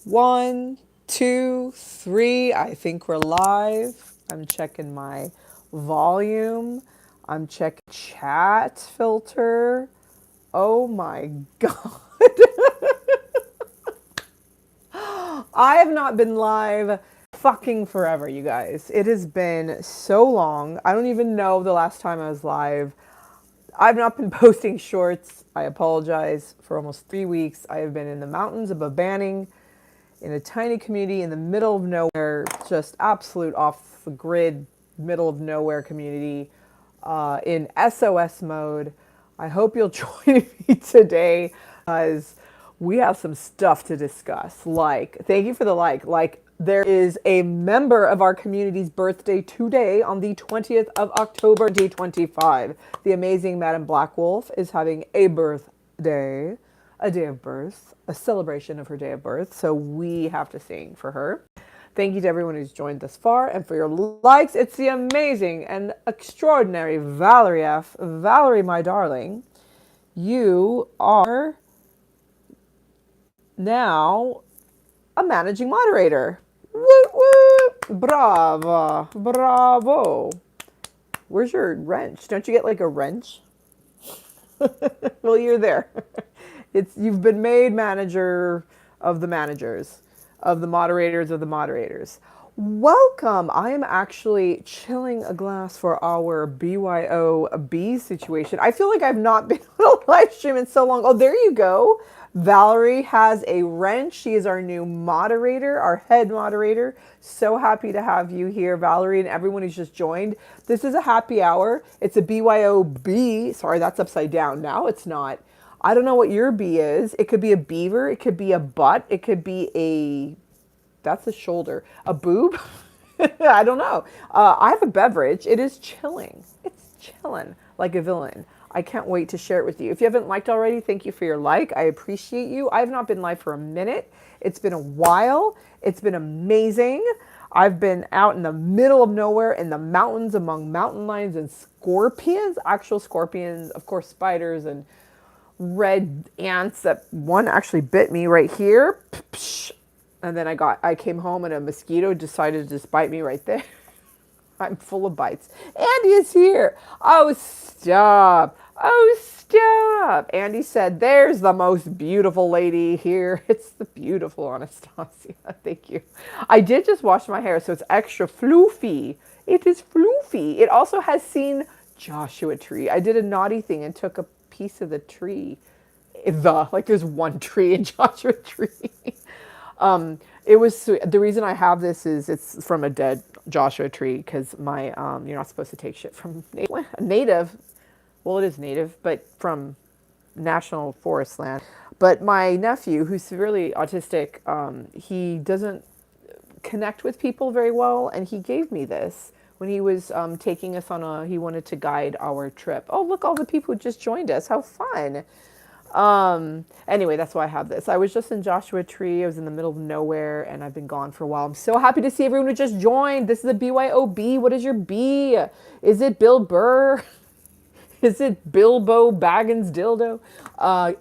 One, two, three. I think we're live. I'm checking my volume. I'm checking chat filter. Oh my God. I have not been live fucking forever, you guys. It has been so long. I don't even know the last time I was live. I've not been posting shorts. I apologize. For almost 3 weeks, I have been in the mountains above Banning, in a tiny community in the middle of nowhere, just absolute off the grid, middle of nowhere community, in SOS mode. I hope you'll join me today, because we have some stuff to discuss. Thank you for the like. There is a member of our community's birthday today on the 20th of October, D25. The amazing Madame Black Wolf is having a birthday, a day of birth, a celebration of her day of birth. So we have to sing for her. Thank you to everyone who's joined thus far and for your likes. It's the amazing and extraordinary Valerie F. Valerie, my darling, you are now a managing moderator. Woo woo! Bravo! Bravo! Where's your wrench? Don't you get like a wrench? Well, you're there. You've been made manager of the managers, of the moderators of the moderators. Welcome. I am actually chilling a glass for our BYOB situation. I feel like I've not been on a live stream in so long. Oh, there you go. Valerie has a wrench. She is our new moderator, our head moderator. So happy to have you here, Valerie, and everyone who's just joined. This is a happy hour. It's a BYOB. Sorry, that's upside down now. It's not. I don't know what your B is. It could be a beaver. It could be a butt. It could be that's a shoulder. A boob? I don't know. I have a beverage. It is chilling. It's chilling like a villain. I can't wait to share it with you. If you haven't liked already, thank you for your like. I appreciate you. I have not been live for a minute. It's been a while. It's been amazing. I've been out in the middle of nowhere in the mountains among mountain lions and scorpions, actual scorpions, of course, spiders and red ants. That one actually bit me right here. And then I came home and a mosquito decided to just bite me right there. I'm full of bites. Andy is here. Oh, stop. Oh, stop. Andy said, there's the most beautiful lady here. It's the beautiful Anastasia. Thank you. I did just wash my hair, so it's extra floofy. It is floofy. It also has seen Joshua Tree. I did a naughty thing and took a piece of the tree. There's one tree in Joshua Tree. It was the reason I have this is it's from a dead Joshua tree, because my you're not supposed to take shit from native. Well, it is native, but from national forest land. But my nephew, who's severely autistic, he doesn't connect with people very well, and he gave me this when he was taking us on he wanted to guide our trip. Oh, look, all the people who just joined us. How fun. Anyway, that's why I have this. I was just in Joshua Tree. I was in the middle of nowhere and I've been gone for a while. I'm so happy to see everyone who just joined. This is a BYOB. What is your B? Is it Bill Burr? Is it Bilbo Baggins Dildo?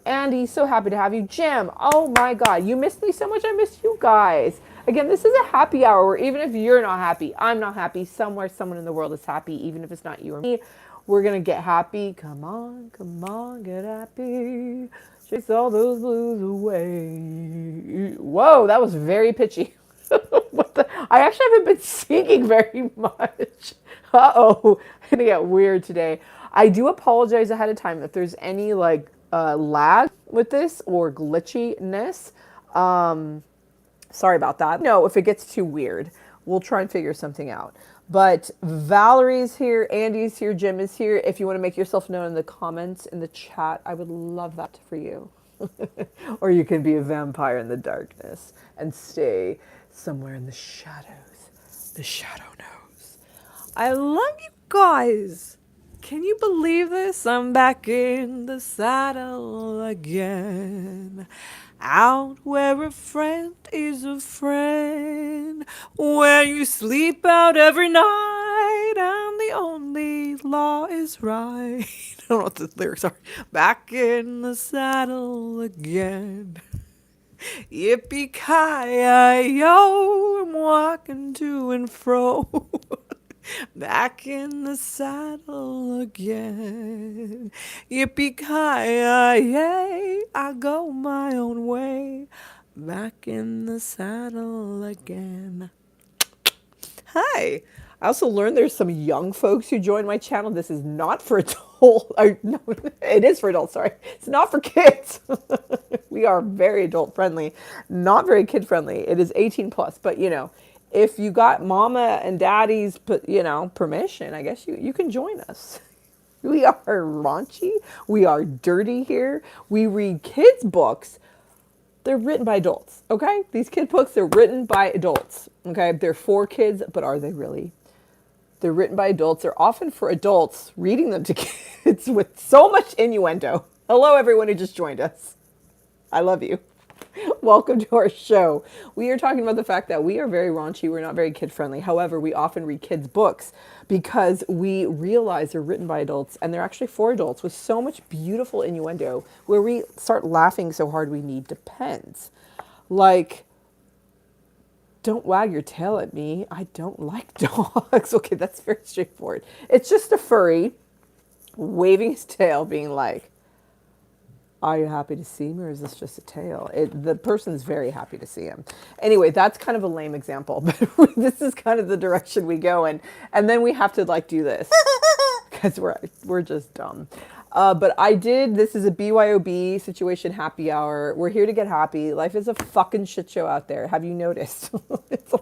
Andy, so happy to have you. Jim, oh my God, you missed me so much. I missed you guys. Again, this is a happy hour where even if you're not happy, I'm not happy. Somewhere, someone in the world is happy, even if it's not you or me. We're going to get happy. Come on, get happy. Chase all those blues away. Whoa, that was very pitchy. I actually haven't been singing very much. Uh-oh, I'm going to get weird today. I do apologize ahead of time if there's any lag with this or glitchiness. Sorry about that. No, if it gets too weird, we'll try and figure something out. But Valerie's here, Andy's here, Jim is here. If you want to make yourself known in the comments, in the chat, I would love that for you. Or you can be a vampire in the darkness and stay somewhere in the shadows. The shadow knows. I love you guys. Can you believe this? I'm back in the saddle again. Out where a friend is a friend, where you sleep out every night and the only law is right. I don't know what the lyrics are. Back in the saddle again. Yippee-ki-yo, I'm walking to and fro. Back in the saddle again. Yippee-ki-yay, I go my own way. Back in the saddle again. Hi. I also learned there's some young folks who joined my channel. This is not for adults. No, it is for adults, sorry. It's not for kids. We are very adult friendly, not very kid friendly. It is 18 plus, but if you got mama and daddy's, permission, I guess you can join us. We are raunchy. We are dirty here. We read kids' books. They're written by adults, okay? These kid books, they're written by adults, okay? They're for kids, but are they really? They're written by adults. They're often for adults reading them to kids with so much innuendo. Hello, everyone who just joined us. I love you. Welcome to our show. We are talking about the fact that we are very raunchy. We're not very kid friendly. However, we often read kids' books because we realize they're written by adults and they're actually for adults with so much beautiful innuendo where we start laughing so hard we need depends. Like, don't wag your tail at me. I don't like dogs. Okay, that's very straightforward. It's just a furry waving his tail being like, are you happy to see me or is this just a tail? The person's very happy to see him. Anyway, that's kind of a lame example, but this is kind of the direction we go in. And then we have to do this because we're just dumb. But this is a BYOB situation happy hour. We're here to get happy. Life is a fucking shit show out there. Have you noticed? It's a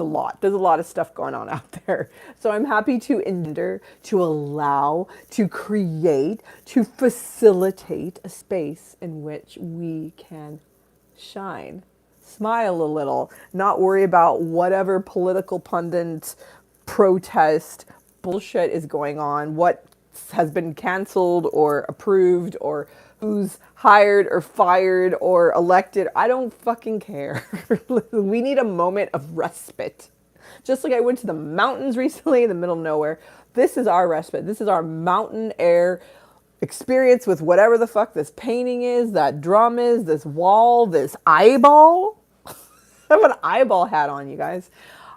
lot. There's a lot of stuff going on out there. So I'm happy to endure, to allow, to create, to facilitate a space in which we can shine, smile a little, not worry about whatever political pundit protest bullshit is going on, what has been canceled or approved or who's hired or fired or elected. I don't fucking care. We need a moment of respite. Just like I went to the mountains recently in the middle of nowhere. This is our respite. This is our mountain air experience with whatever the fuck this painting is, that drum is, this wall, this eyeball. I have an eyeball hat on, you guys.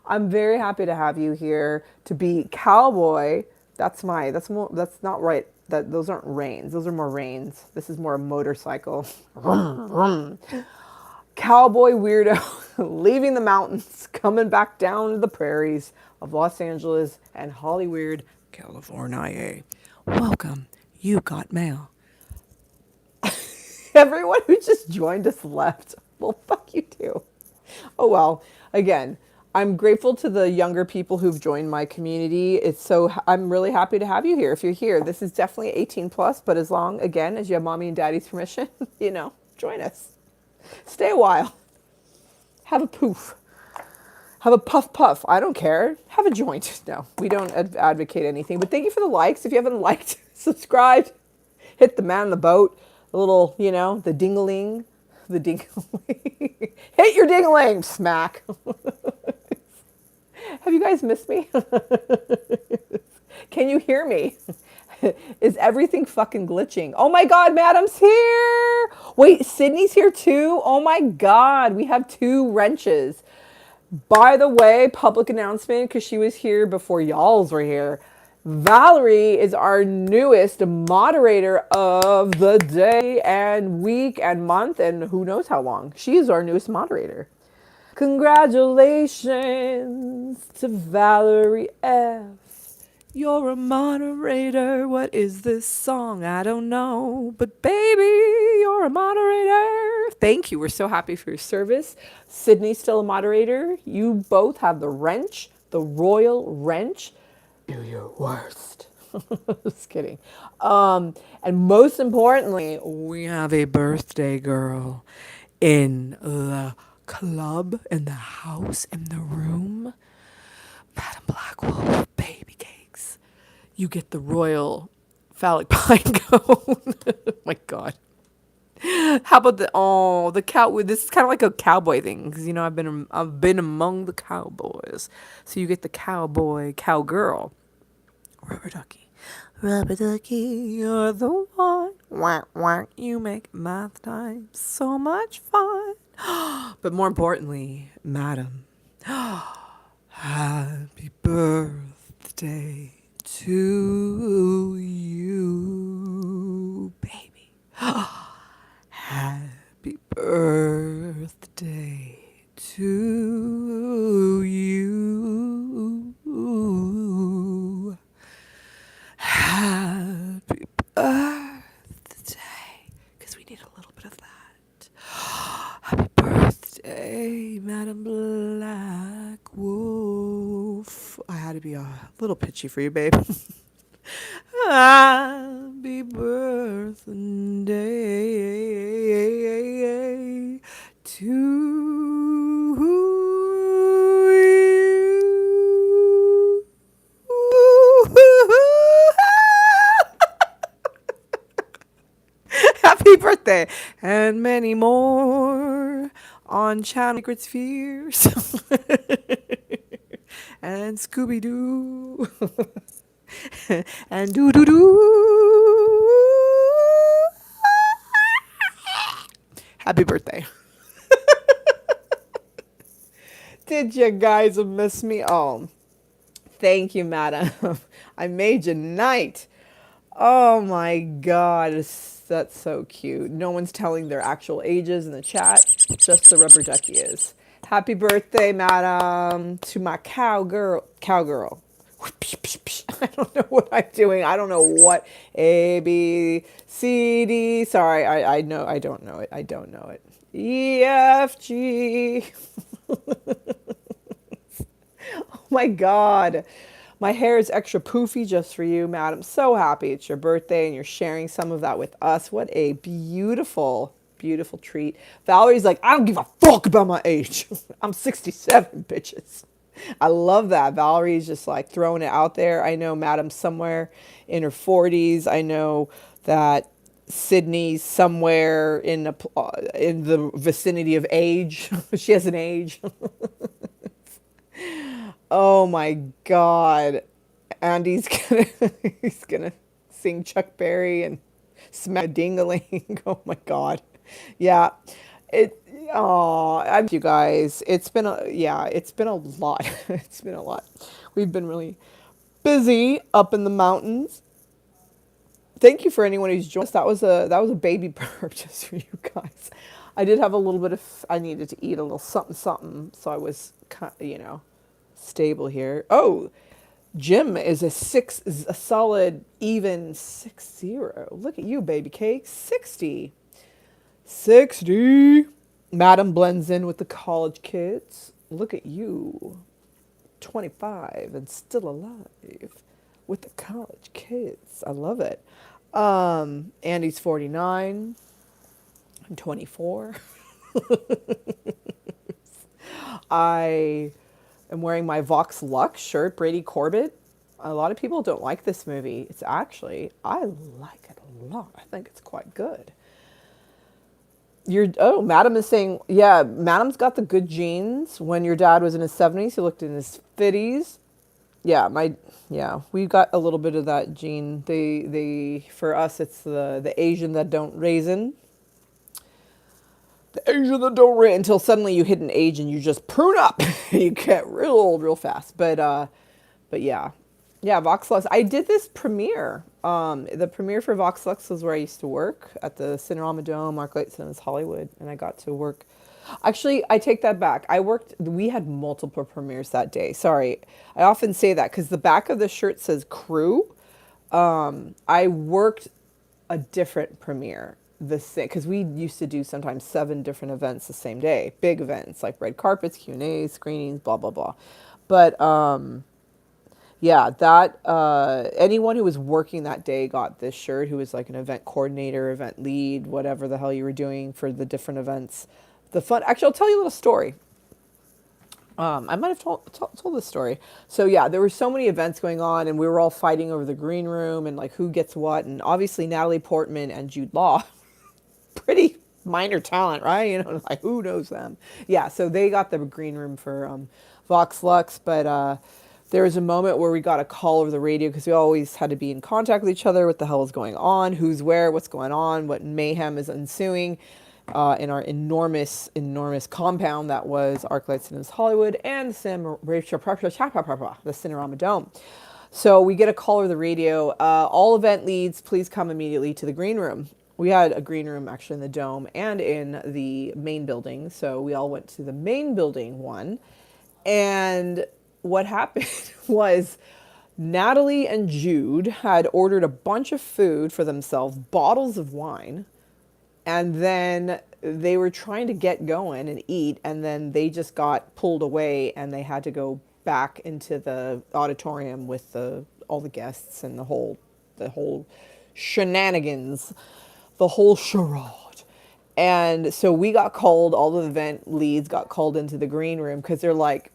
I'm very happy to have you here to be Cowboy. That's not right. Those aren't reins. Those are more reins. This is more a motorcycle. Cowboy weirdo leaving the mountains, coming back down to the prairies of Los Angeles and Hollywood, California. Welcome. You got mail. Everyone who just joined us left. Well, fuck you too. Oh well. Again, I'm grateful to the younger people who've joined my community. I'm really happy to have you here. If you're here, this is definitely 18 plus, but as long, again, as you have mommy and daddy's permission, join us. Stay a while. Have a poof. Have a puff puff. I don't care. Have a joint. No, we don't advocate anything, but thank you for the likes. If you haven't liked, subscribed, hit the man on the boat, the little, the ding-a-ling, the ding-a-ling. Hit your ding-a-ling, smack. Have you guys missed me? Can you hear me? Is everything fucking glitching? Oh my God, Madam's here. Wait, Sydney's here too? Oh my God, we have 2 wrenches. By the way, public announcement, because she was here before y'alls were here. Valerie is our newest moderator of the day and week and month and who knows how long. She is our newest moderator. Congratulations to Valerie F. You're a moderator. What is this song? I don't know. But baby, you're a moderator. Thank you. We're so happy for your service. Sydney's still a moderator. You both have the wrench, the royal wrench. Do your worst. Just kidding. And most importantly, we have a birthday girl in the club, in the house, in the room. Madam Black Wolf, baby cakes. You get the royal phallic pine cone. Oh my God. How about the cow? This is kind of like a cowboy thing because I've been among the cowboys, so you get the cowboy, cowgirl, rubber ducky, you're the one Wah, wah. You make math time so much fun. But more importantly, madam, happy birthday to you, baby. Happy birthday to you. Happy birthday. Because we need a little bit of that. Happy birthday, Madam Black Wolf. I had to be a little pitchy for you, babe. Happy birthday to you. Happy birthday and many more on Channel Secret Spheres and Scooby Doo and doo doo doo. Happy birthday. Did you guys miss me? Oh, thank you, madam. I made your night. Oh my God, that's so cute. No one's telling their actual ages in the chat, just the rubber ducky is. Happy birthday, madam, to my cowgirl. Cowgirl. I don't know what I'm doing. I don't know what A, B, C, D. Sorry, I know. I don't know it. I don't know it. E, F, G. Oh my God. My hair is extra poofy just for you, madam. So happy it's your birthday and you're sharing some of that with us. What a beautiful, beautiful treat. Valerie's like, I don't give a fuck about my age. I'm 67, bitches. I love that. Valerie's just like throwing it out there. I know madam's somewhere in her 40s. I know that Sydney's somewhere in the vicinity of age. She has an age. Oh my God. Andy's gonna he's gonna sing Chuck Berry and smack a ding-a-ling. Oh my God. Yeah. It I'm you guys. It's been a lot. It's been a lot. We've been really busy up in the mountains. Thank you for anyone who's joined us. That was a baby burp just for you guys. I did have a little bit of I needed to eat a little something something, so I was stable here. Oh, Jim is a solid even 6-0. Look at you, baby cake. 60. 60. Madam blends in with the college kids. Look at you. 25 and still alive with the college kids. I love it. Andy's 49. I'm 24. I am wearing my Vox Lux shirt, Brady Corbett. A lot of people don't like this movie. I like it a lot. I think it's quite good. Madam is saying, yeah, Madam's got the good genes. When your dad was in his 70s, he looked in his 50s. Yeah, we got a little bit of that gene. For us, it's the Asian that don't raisin. The Asian that don't raisin until suddenly you hit an age and you just prune up. You get real old real fast. But yeah. Yeah, Vox Lux. I did this premiere. The premiere for Vox Lux was where I used to work at the Cinerama Dome, ArcLight Cinemas Hollywood, and I got to work. Actually, I take that back. We had multiple premieres that day. Sorry. I often say that because the back of the shirt says crew. I worked a different premiere because we used to do sometimes 7 different events the same day. Big events like red carpets, Q&As, screenings, blah, blah, blah. But yeah, that anyone who was working that day got this shirt, who was like an event coordinator, event lead, whatever the hell you were doing for the different events. Actually, I'll tell you a little story. I might have told this story. So yeah, there were so many events going on, and we were all fighting over the green room and like who gets what. And obviously Natalie Portman and Jude Law, pretty minor talent, right? Like who knows them? Yeah, so they got the green room for Vox Lux, but There was a moment where we got a call over the radio because we always had to be in contact with each other. What the hell is going on? Who's where? What's going on? What mayhem is ensuing in our enormous, enormous compound that was ArcLight Cinemas Hollywood and the Cinerama Dome. So we get a call over the radio. All event leads, please come immediately to the green room. We had a green room actually in the Dome and in the main building. So we all went to the main building one. And what happened was Natalie and Jude had ordered a bunch of food for themselves, bottles of wine, and then they were trying to get going and eat, and then they just got pulled away and they had to go back into the auditorium with all the guests and the whole shenanigans, the whole charade. And so we got called, all the event leads got called into the green room because they're like,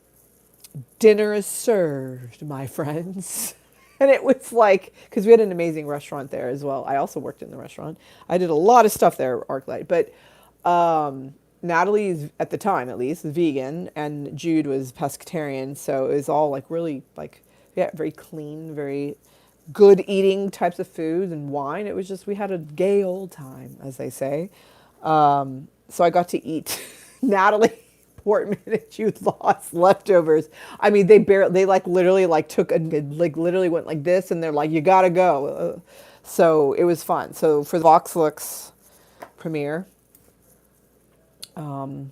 dinner is served, my friends. And it was like, because we had an amazing restaurant there as well. I also worked in the restaurant. I did a lot of stuff there, ArcLight. But Natalie's, at the time at least, vegan, and Jude was pescatarian. So it was all like really like, yeah, very clean, very good eating types of food and wine. It was just, we had a gay old time, as they say. So I got to eat Natalie Portman and Jude Law's leftovers. I mean, they literally like took literally went like this, and they're like, you gotta go. So it was fun. So for the VoxLux premiere, I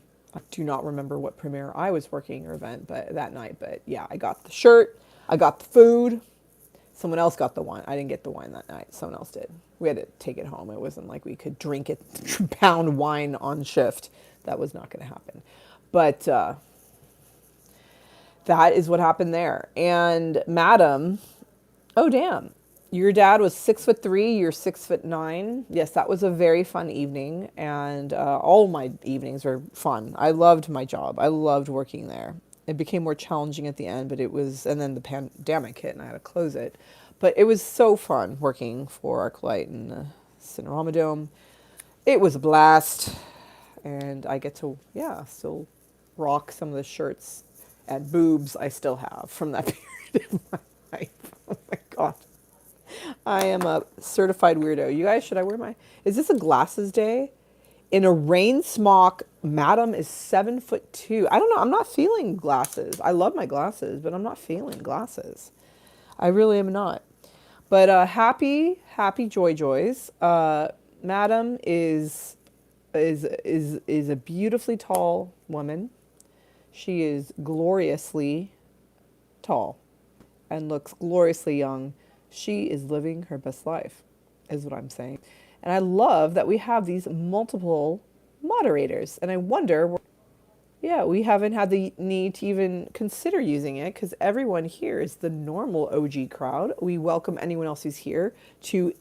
do not remember what premiere I was working or event, but that night. But yeah, I got the shirt, I got the food. Someone else got the wine. I didn't get the wine that night. Someone else did. We had to take it home. It wasn't like we could drink it, pound wine on shift. That was not going to happen. But that is what happened there. And Madam, oh damn, your dad was 6'3", you're 6'9". Yes, that was a very fun evening, and all my evenings were fun. I loved my job. I loved working there. It became more challenging at the end, but it was, and then the pandemic hit and I had to close it. But it was so fun working for ArcLight in the Cinerama Dome. It was a blast, and I get to, yeah, still rock some of the shirts and boobs I still have from that period in my life. Oh my God. I am a certified weirdo. You guys, should I wear is this a glasses day? In a rain smock, Madam is 7'2". I don't know. I'm not feeling glasses. I love my glasses, but I'm not feeling glasses. I really am not. But happy joys. Madam is a beautifully tall woman. She is gloriously tall and looks gloriously young. She is living her best life, is what I'm saying. And I love that we have these multiple moderators. And I wonder, yeah, we haven't had the need to even consider using it because everyone here is the normal OG crowd. We welcome anyone else who's here to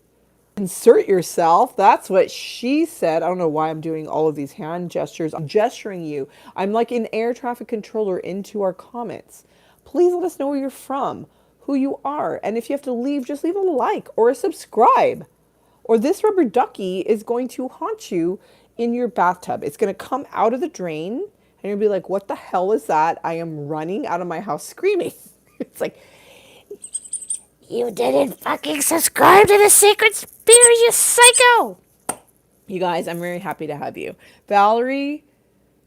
insert yourself. That's what she said. I don't know why I'm doing all of these hand gestures. I'm gesturing you. I'm like an air traffic controller into our comments. Please let us know where you're from, who you are. And if you have to leave, just leave a like or a subscribe. Or this rubber ducky is going to haunt you in your bathtub. It's going to come out of the drain and you'll be like, what the hell is that? I am running out of my house screaming. It's like, you didn't fucking subscribe to the Sacred Spear, you psycho. You guys, I'm very happy to have you. Valerie,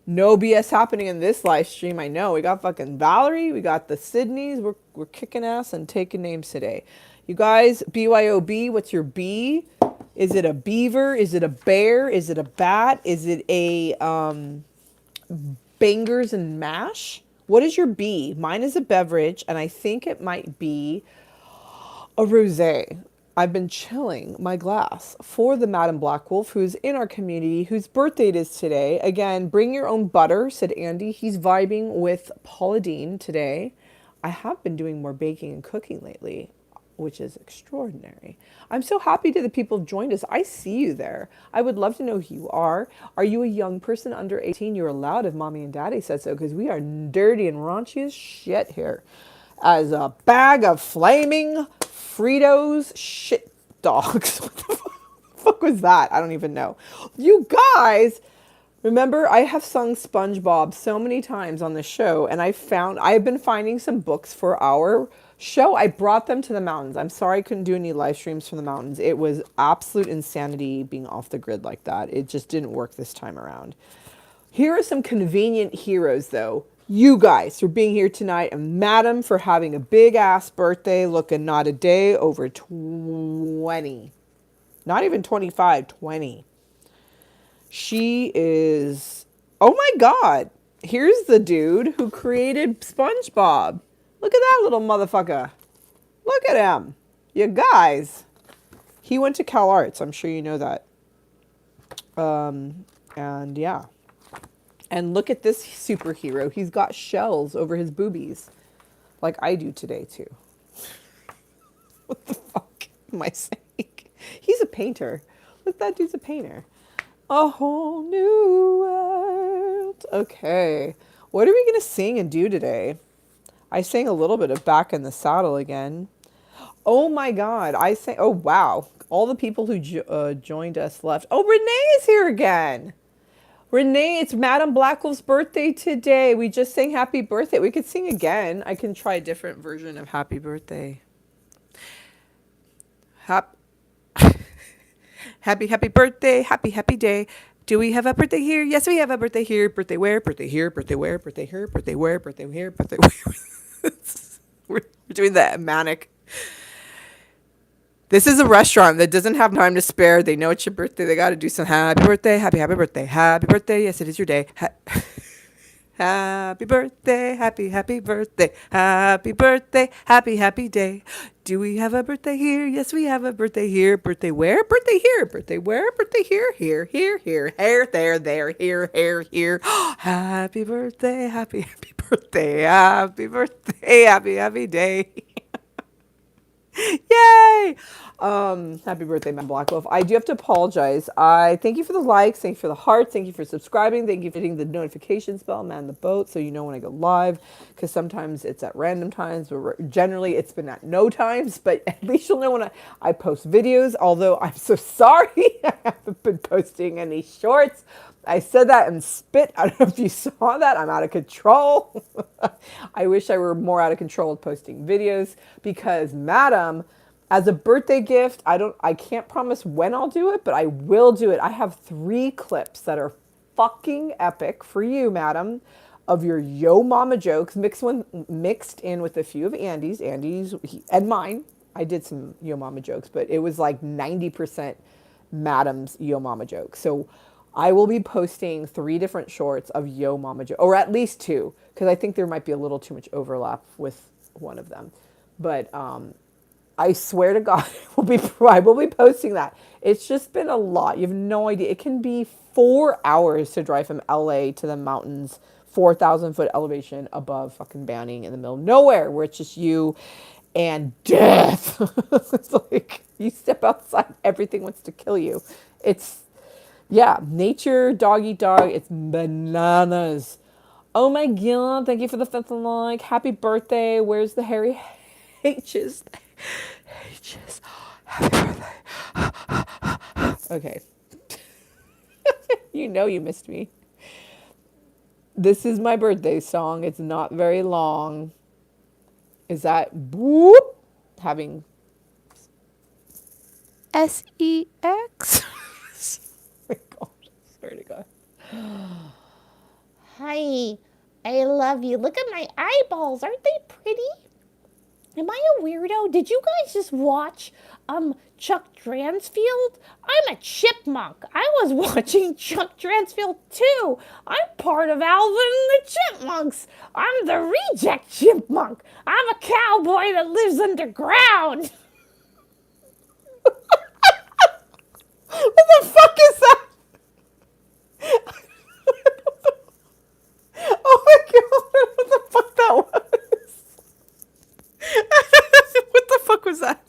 no BS happening in this live stream. I know. We got fucking Valerie. We got the Sydneys. We're kicking ass and taking names today. You guys, BYOB, what's your B? Is it a beaver? Is it a bear? Is it a bat? Is it a bangers and mash? What is your B? Mine is a beverage, and I think it might be a rosé. I've been chilling my glass for the Madam Black Wolf, who's in our community, whose birthday it is today. Again, bring your own butter, said Andy. He's vibing with Paula Deen today. I have been doing more baking and cooking lately, which is extraordinary. I'm so happy that the people have joined us. I see you there. I would love to know who you are. Are you a young person under 18? You're allowed if mommy and daddy said so, because we are dirty and raunchy as shit here. As a bag of flaming Fritos shit dogs. What the fuck was that? I don't even know. You guys, Remember, I have sung SpongeBob so many times on the show, and I've been finding some books for our show. I brought them to the mountains. I'm sorry I couldn't do any live streams from the mountains. It was absolute insanity being off the grid like that. It just didn't work this time around. Here are some convenient heroes, though. You guys for being here tonight, and Madam for having a big ass birthday, looking not a day over 20. Not even 25, 20. She is, oh my God. Here's the dude who created SpongeBob. Look at that little motherfucker. Look at him. You guys. He went to Cal Arts. I'm sure you know that. And yeah. And look at this superhero. He's got shells over his boobies. Like I do today, too. What the fuck am I saying? He's a painter. Look, that dude's a painter. A whole new world. Okay. What are we going to sing and do today? I sang a little bit of Back in the Saddle again. Oh my God. Oh wow. All the people who joined us left. Oh, Renee is here again. Renee, it's Madam Blackwolf's birthday today. We just sang happy birthday. We could sing again. I can try a different version of happy birthday. Happy birthday. Happy day. Do we have a birthday here? Yes, we have a birthday here. Birthday where? Birthday here. Birthday where? Birthday here. Birthday where? Birthday here. Birthday where? We're doing that manic. This is a restaurant that doesn't have time to spare. They know it's your birthday. They got to do some happy birthday, happy birthday, happy birthday. Yes, it is your day. Happy birthday, happy birthday, happy birthday, happy day. Do we have a birthday here? Yes, we have a birthday here. Birthday where? Birthday here. Birthday where? Birthday here. Here, there, here. Happy birthday, happy birthday, happy birthday, happy day. Yay! Happy birthday, Matt Blackwolf. I do have to apologize. I thank you for the likes, thank you for the hearts, thank you for subscribing, thank you for hitting the notifications bell, man the boat, so you know when I go live, because sometimes it's at random times, but generally it's been at no times, but at least you'll know when I post videos, although I'm so sorry I haven't been posting any shorts. I said that and spit. I don't know if you saw that. I'm out of control. I wish I were more out of control with posting videos because Madam, as a birthday gift, I can't promise when I'll do it, but I will do it. I have 3 clips that are fucking epic for you, Madam, of your Yo Mama jokes mixed in with a few of Andy's and mine. I did some Yo Mama jokes, but it was like 90% Madam's Yo Mama jokes. So I will be posting 3 different shorts of Yo Mama jokes, or at least 2, because I think there might be a little too much overlap with one of them. But I swear to God, I will be posting that. It's just been a lot. You have no idea. It can be 4 hours to drive from LA to the mountains, 4,000 foot elevation above fucking Banning in the middle of nowhere, where it's just you and death. It's like you step outside, everything wants to kill you. Yeah, nature, dog eat dog. It's bananas. Oh my God, thank you for the 5th like. Happy birthday. Where's the hairy H's? H's. Happy birthday. Okay. You know you missed me. This is my birthday song. It's not very long. Is that whoop? Having sex? My God, I swear to God. Hi, I love you. Look at my eyeballs. Aren't they pretty? Am I a weirdo? Did you guys just watch Chuck Dransfield? I'm a chipmunk. I was watching Chuck Dransfield too. I'm part of Alvin and the Chipmunks. I'm the reject chipmunk. I'm a cowboy that lives underground. What the fuck is that? Oh my God, what the fuck that was? What the fuck was that?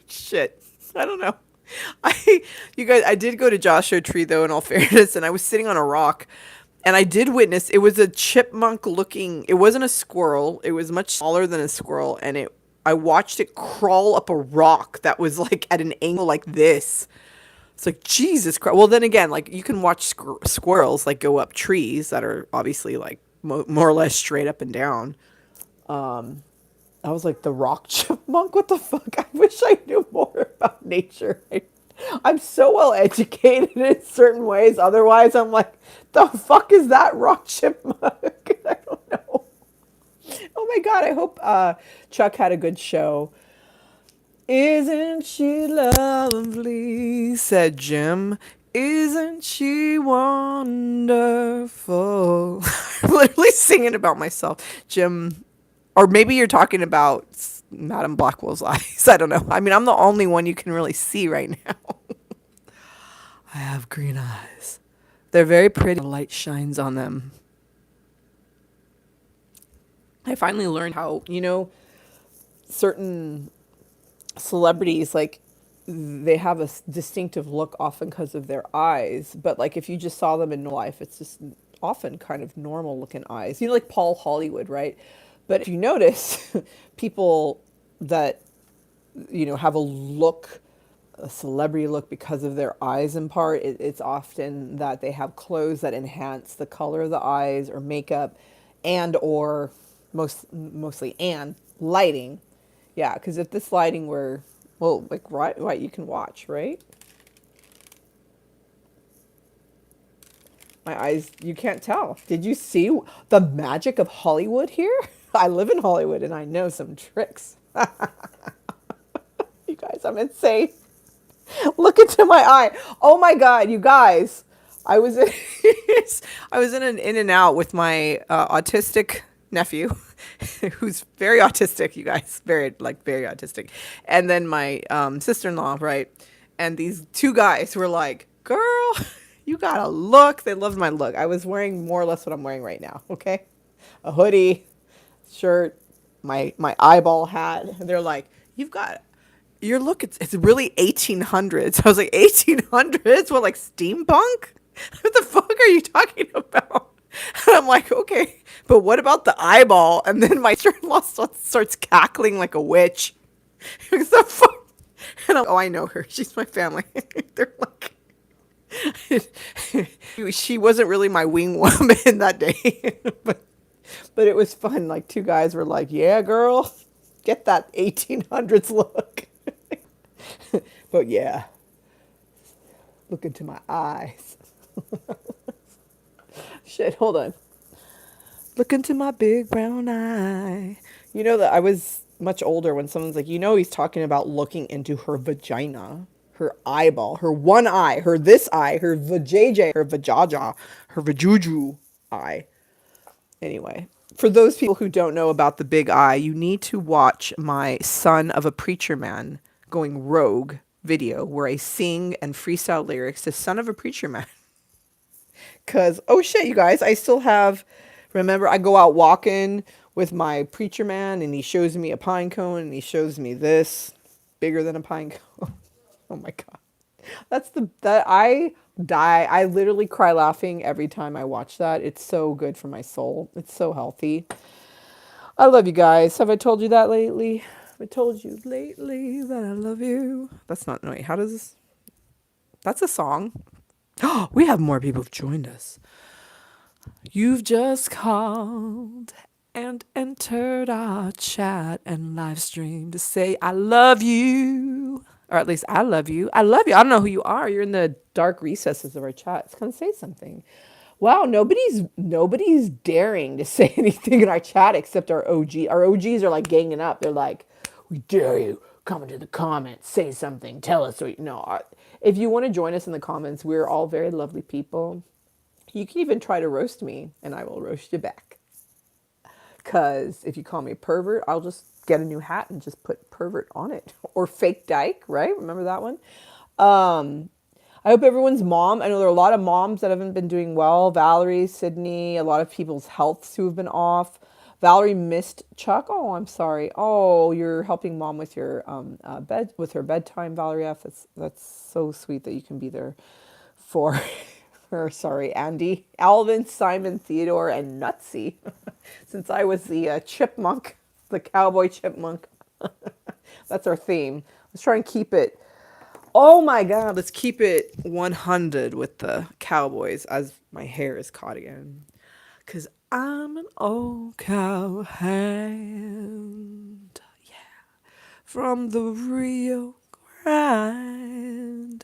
Shit. I don't know. You guys, I did go to Joshua Tree though, in all fairness, and I was sitting on a rock, and I did witness, it was a chipmunk looking, it wasn't a squirrel, it was much smaller than a squirrel, and I watched it crawl up a rock that was like at an angle like this. It's like, Jesus Christ. Well, then again, like you can watch squirrels like go up trees that are obviously like more or less straight up and down. I was like, the rock chipmunk? What the fuck? I wish I knew more about nature. I'm so well educated in certain ways. Otherwise, I'm like, the fuck is that rock chipmunk? I don't know. Oh my God. I hope Chuck had a good show. Isn't she lovely? Said Jim. Isn't she wonderful? I'm literally singing about myself. Jim, or maybe you're talking about Madame Blackwell's eyes. I don't know. I mean, I'm the only one you can really see right now. I have green eyes. They're very pretty. The light shines on them. I finally learned how, certain celebrities, like, they have a distinctive look often because of their eyes. But, like, if you just saw them in life, it's just often kind of normal looking eyes. Like Paul Hollywood, right? But if you notice, people that, have a celebrity look because of their eyes in part, it's often that they have clothes that enhance the color of the eyes or makeup and or mostly and lighting. Yeah, because if this lighting were, well, like right, you can watch, right? My eyes, you can't tell. Did you see the magic of Hollywood here? I live in Hollywood and I know some tricks. You guys, I'm insane. Look into my eye. Oh my God, you guys. I was in, I was in an in and out with my autistic nephew, who's very autistic, you guys, very autistic. And then my sister-in-law, right? And these two guys were like, girl, you gotta look. They loved my look. I was wearing more or less what I'm wearing right now, okay? A hoodie, shirt, my eyeball hat. And they're like, you've got your look, it's really 1800s. I was like, 1800s? What, like steampunk? What the fuck are you talking about? And I'm like, okay, but what about the eyeball? And then my sister-in-law starts cackling like a witch. What the fuck? And I'm, oh, I know her. She's my family. They're like, she wasn't really my wing woman that day, but it was fun. Like two guys were like, yeah, girl, get that 1800s look. But yeah, look into my eyes. Shit, hold on. Look into my big brown eye. You know that I was much older when someone's like, he's talking about looking into her vagina, her eyeball, her one eye, her this eye, her vajayjay, her vajaja, her vajuju eye. Anyway, for those people who don't know about the big eye, you need to watch my Son of a Preacher Man Going Rogue video where I sing and freestyle lyrics to Son of a Preacher Man. Because, oh shit, you guys, I still have, remember, I go out walking with my preacher man and he shows me a pine cone and he shows me this bigger than a pine cone. Oh my God. That I die. I literally cry laughing every time I watch that. It's so good for my soul. It's so healthy. I love you guys. Have I told you that lately? Have I told you lately that I love you? That's not, no, wait, how does this? That's a song. Oh, we have more people who've joined us. You've just called and entered our chat and live stream to say I love you. Or at least I love you. I love you. I don't know who you are. You're in the dark recesses of our chat. Come say something. Wow, nobody's daring to say anything in our chat except our OG. Our OGs are like ganging up. They're like, we dare you. Come into the comments. Say something. Tell us. No, if you want to join us in the comments, we're all very lovely people. You can even try to roast me, and I will roast you back. Because if you call me a pervert, I'll just get a new hat and just put pervert on it. Or fake dyke, right? Remember that one? I hope everyone's mom. I know there are a lot of moms that haven't been doing well. Valerie, Sydney, a lot of people's healths who have been off. Valerie missed Chuck. Oh, I'm sorry. Oh, you're helping mom with your with her bedtime, Valerie F. That's so sweet that you can be there for her. Sorry, Andy, Alvin, Simon, Theodore, and Nutsy. Since I was the chipmunk, the cowboy chipmunk. That's our theme. Let's try and keep it Oh my God, let's keep it 100 with the Cowboys as my hair is caught again. Cause I'm an old cowhand, yeah, from the Rio Grande.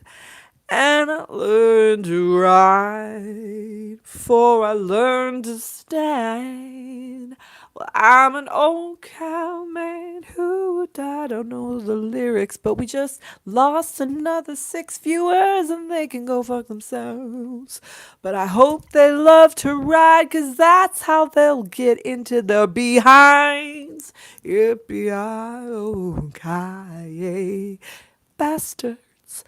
And I learned to ride before I learned to stand. Well, I'm an old cowman who I don't know the lyrics, but we just lost another 6 viewers and they can go fuck themselves. But I hope they love to ride, 'cause that's how they'll get into their behinds. Yippee-yi-oh-ki-yay, bastards.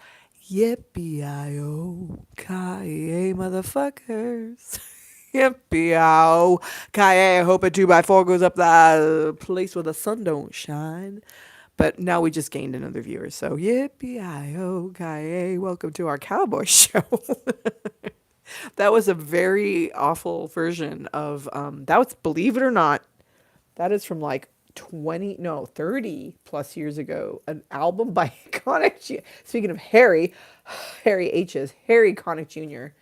Yippee-yi-oh-ki-yay, motherfuckers. Yippee-yi-oh-ki-yay. I hope a 2x4 goes up the place where the sun don't shine. But now we just gained another viewer. So yippee-yi-oh-ki-yay. Welcome to our cowboy show. That was a very awful version of, that was, believe it or not, that is from like 30 plus years ago. An album by Speaking of Harry, Harry H's, Harry Connick Jr.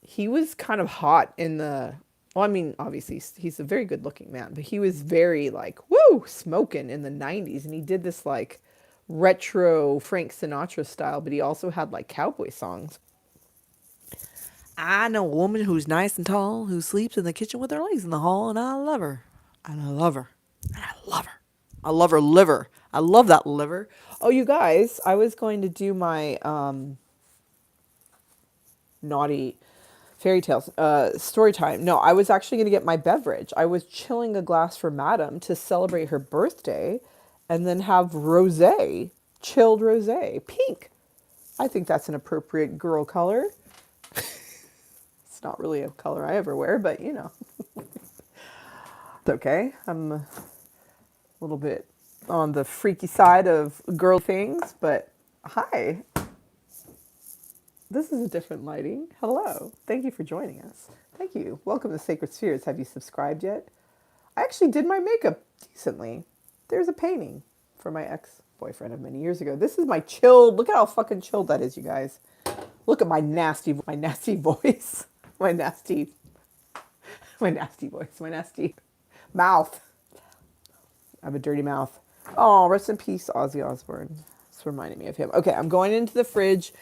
He was kind of hot in the, well, I mean, obviously he's a very good looking man, but he was very like, woo, smoking in the 90s. And he did this like retro Frank Sinatra style, but he also had like cowboy songs. I know a woman who's nice and tall, who sleeps in the kitchen with her legs in the hall, and I love her. And I love her. And I love her. I love her liver. I love that liver. Oh, you guys, I was going to do my naughty fairy tales story time. No, I was actually going to get my beverage. I was chilling a glass for Madame to celebrate her birthday and then have rosé, chilled rosé, pink. I think that's an appropriate girl color. It's not really a color I ever wear, but you know. It's okay. I'm a little bit on the freaky side of girl things, but hi. This is a different lighting. Hello. Thank you for joining us. Thank you. Welcome to Sacred Spheres. Have you subscribed yet? I actually did my makeup decently. There's a painting for my ex-boyfriend of many years ago. This is my chilled, look at how fucking chilled that is, you guys. Look at my nasty voice, my nasty, voice, my nasty mouth. I have a dirty mouth. Oh, rest in peace, Ozzy Osbourne. It's reminding me of him. Okay, I'm going into the fridge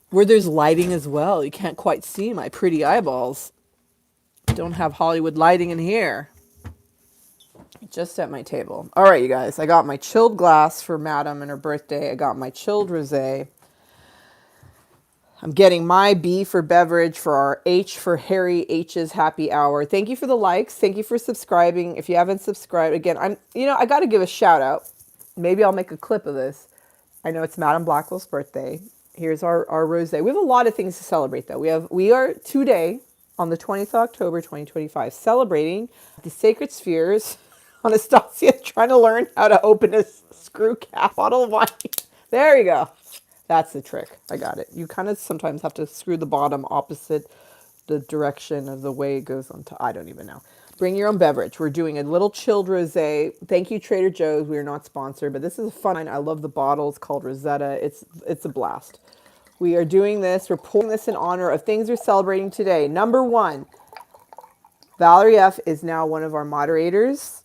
where there's lighting as well. You can't quite see my pretty eyeballs. Don't have Hollywood lighting in here. Just at my table. All right, you guys. I got my chilled glass for Madame and her birthday. I got my chilled rosé. I'm getting my B for beverage for our H for Harry H's happy hour. Thank you for the likes. Thank you for subscribing. If you haven't subscribed, again, I got to give a shout out. Maybe I'll make a clip of this. I know it's Madame Blackwell's birthday. Here's our rosé. We have a lot of things to celebrate, though. We are today on the 20th of October, 2025, celebrating the Sacred Spheres. Anastasia trying to learn how to open a screw cap bottle of wine. There you go. That's the trick. I got it. You kind of sometimes have to screw the bottom opposite the direction of the way it goes on to, I don't even know. Bring your own beverage. We're doing a little chilled rosé. Thank you, Trader Joe's. We are not sponsored, but this is a fun one. I love the bottle. It's called Rosetta. It's a blast. We are doing this. We're pouring this in honor of things we're celebrating today. Number one, Valerie F. is now one of our moderators.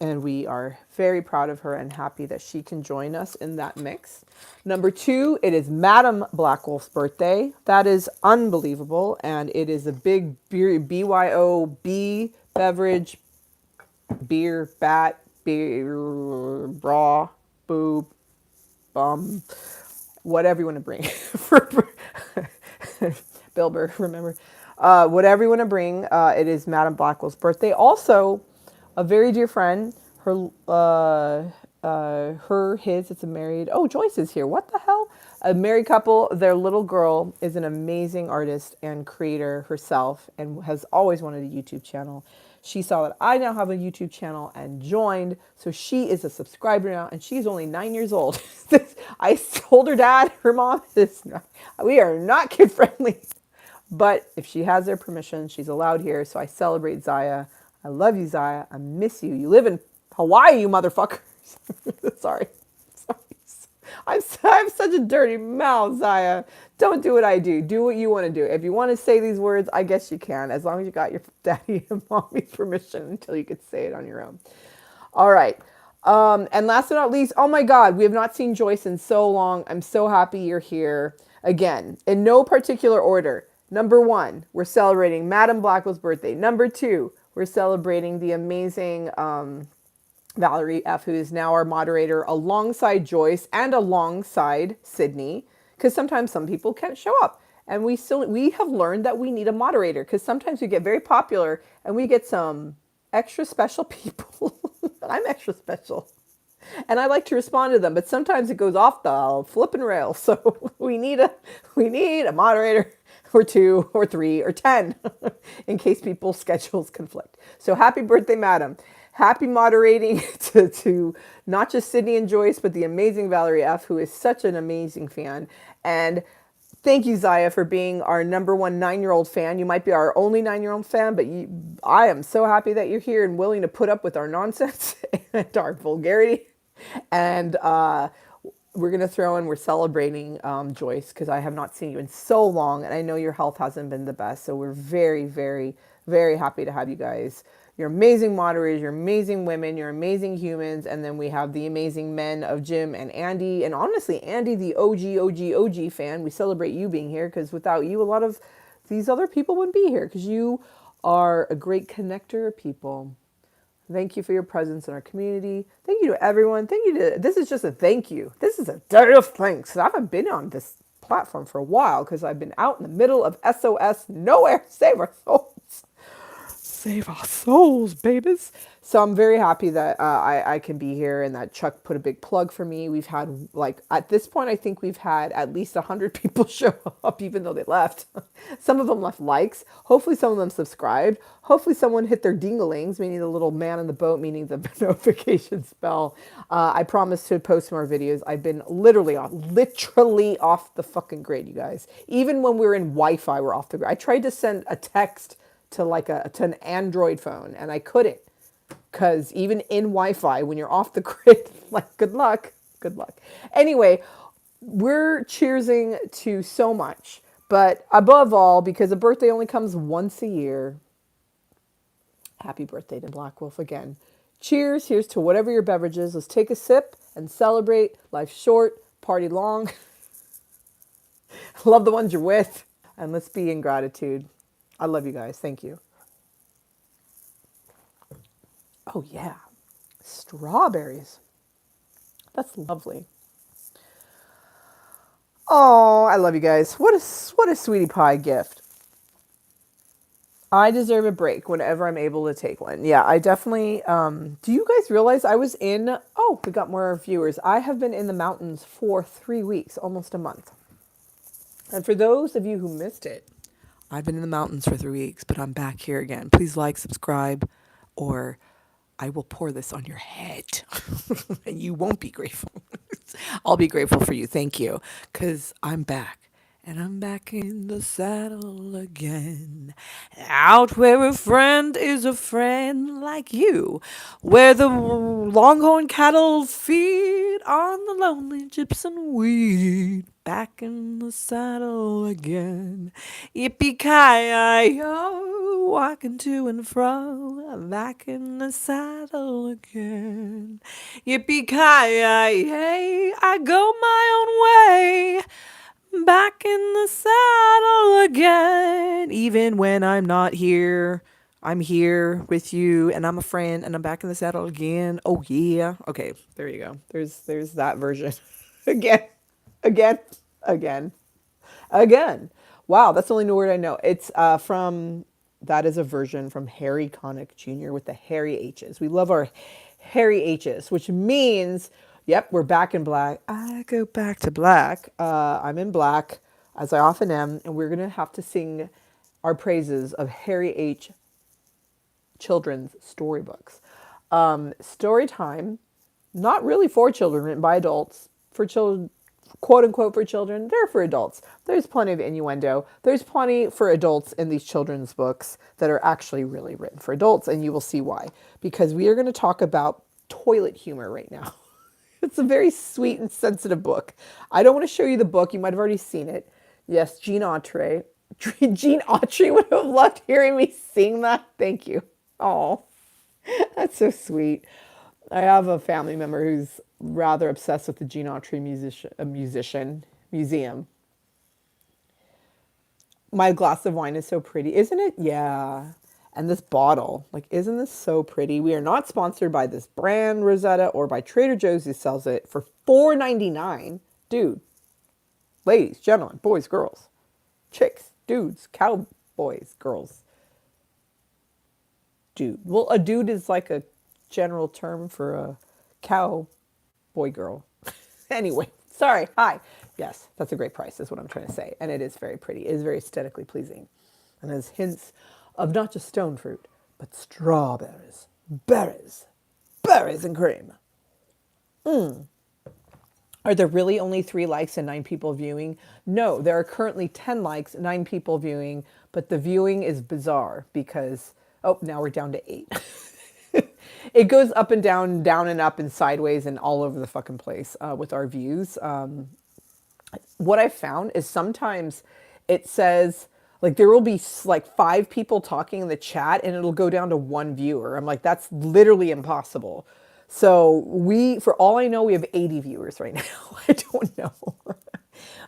And we are very proud of her and happy that she can join us in that mix. Number two, it is Madame Blackwolf's birthday. That is unbelievable. And it is a big BYOB beverage, beer, bat, beer, bra, boob, bum, whatever you want to bring. Bill Burr, remember. Whatever you want to bring, it is Madame Blackwell's birthday. Also, a very dear friend, it's a married, Joyce is here. What the hell? A married couple, their little girl is an amazing artist and creator herself and has always wanted a YouTube channel. She saw that I now have a YouTube channel and joined. So she is a subscriber now and she's only 9 years old. I told her dad, her mom, we are not kid friendly. But if she has their permission, she's allowed here. So I celebrate Zaya. I love you, Zaya. I miss you. You live in Hawaii, you motherfuckers. Sorry. I'm such a dirty mouth, Zaya. Don't do what I do. Do what you want to do. If you want to say these words, I guess you can, as long as you got your daddy and mommy's permission until you could say it on your own. All right. And last but not least, oh my God, we have not seen Joyce in so long. I'm so happy you're here. Again, in no particular order. Number one, we're celebrating Madam Blackwell's birthday. Number two, we're celebrating the amazing Valerie F., who is now our moderator alongside Joyce and alongside Sydney, because sometimes some people can't show up. And we have learned that we need a moderator, because sometimes we get very popular and we get some extra special people. I'm extra special. And I like to respond to them, but sometimes it goes off the flipping rail. So we need a moderator or two or three or 10 in case people's schedules conflict. So happy birthday, madam. Happy moderating to not just Sydney and Joyce, but the amazing Valerie F., who is such an amazing fan. And thank you, Zaya, for being our number one 9-year-old fan. You might be our only 9-year-old fan, but I am so happy that you're here and willing to put up with our nonsense and our vulgarity. And we're going to throw in, we're celebrating Joyce, because I have not seen you in so long, and I know your health hasn't been the best. So we're very, very, very happy to have you guys. You're amazing moderators, you're amazing women, you're amazing humans, and then we have the amazing men of Jim and Andy, and honestly, Andy, the OG fan. We celebrate you being here, because without you, a lot of these other people wouldn't be here, because you are a great connector of people. Thank you for your presence in our community. Thank you to everyone. Thank you to, this is just a thank you. This is a day of thanks. I haven't been on this platform for a while, because I've been out in the middle of SOS, nowhere, save our souls. Save our souls, babies. So I'm very happy that I can be here, and that Chuck put a big plug for me. We've had, like, at this point, I think we've had at least 100 people show up, even though they left. Some of them left likes. Hopefully some of them subscribed. Hopefully someone hit their dinglings, meaning the little man in the boat, meaning the notification bell. I promise to post more videos. I've been literally off the fucking grid, you guys. Even when we were in Wi-Fi, we're off the grid. I tried to send a text to an Android phone, and I couldn't, because even in Wi-Fi, when you're off the grid, like, good luck. Anyway, we're cheersing to so much, but above all, because a birthday only comes once a year, happy birthday to Black Wolf again. Cheers. Here's to whatever your beverage is. Let's take a sip and celebrate. Life's short, party long. Love the ones you're with, and let's be in gratitude. I love you guys. Thank you. Oh, yeah. Strawberries. That's lovely. Oh, I love you guys. What a sweetie pie gift. I deserve a break whenever I'm able to take one. Yeah, I definitely, do you guys realize I was we got more viewers. I have been in the mountains for 3 weeks, almost a month. And for those of you who missed it, I've been in the mountains for 3 weeks, but I'm back here again. Please like, subscribe, or I will pour this on your head and you won't be grateful. I'll be grateful for you. Thank you. Because I'm back. And I'm back in the saddle again. Out where a friend is a friend like you. Where the longhorn cattle feed on the lonely gypsum weed. Back in the saddle again. Yippee-ki-yo, walking to and fro. Back in the saddle again. Yippee-ki-yay, I go my own way. Back in the saddle again. Even when I'm not here, I'm here with you, and I'm a friend, and I'm back in the saddle again. Oh yeah. Okay, there you go. There's that version. Again. Wow, that's the only new word I know. It's that is a version from Harry Connick Jr. with the hairy H's. We love our hairy H's, which means, yep, we're back in black. I go back to black. I'm in black, as I often am, and we're going to have to sing our praises of Harry H. children's storybooks. Story time, not really for children, written by adults, for children, quote unquote for children. They're for adults. There's plenty of innuendo. There's plenty for adults in these children's books that are actually really written for adults, and you will see why. Because we are going to talk about toilet humor right now. It's a very sweet and sensitive book. I don't want to show you the book. You might have already seen it. Yes, Gene Autry. Gene Autry would have loved hearing me sing that. Thank you. Oh, that's so sweet. I have a family member who's rather obsessed with the Gene Autry museum. My glass of wine is so pretty, isn't it? Yeah. And this bottle, like, isn't this so pretty? We are not sponsored by this brand, Rosetta, or by Trader Joe's who sells it for $4.99. Dude, ladies, gentlemen, boys, girls, chicks, dudes, cowboys, girls. Dude. Well, a dude is like a general term for a cowboy girl. Anyway, sorry. Hi. Yes, that's a great price, is what I'm trying to say. And it is very pretty. It is very aesthetically pleasing. And has hints of not just stone fruit, but strawberries, berries and cream. Are there really only 3 likes and 9 people viewing? No, there are currently 10 likes, 9 people viewing, but the viewing is bizarre because, oh, now we're down to 8. It goes up and down, down and up and sideways and all over the fucking place with our views. What I found is sometimes it says, like, there will be like 5 people talking in the chat and it'll go down to 1 viewer. I'm like, that's literally impossible. So for all I know, we have 80 viewers right now. I don't know.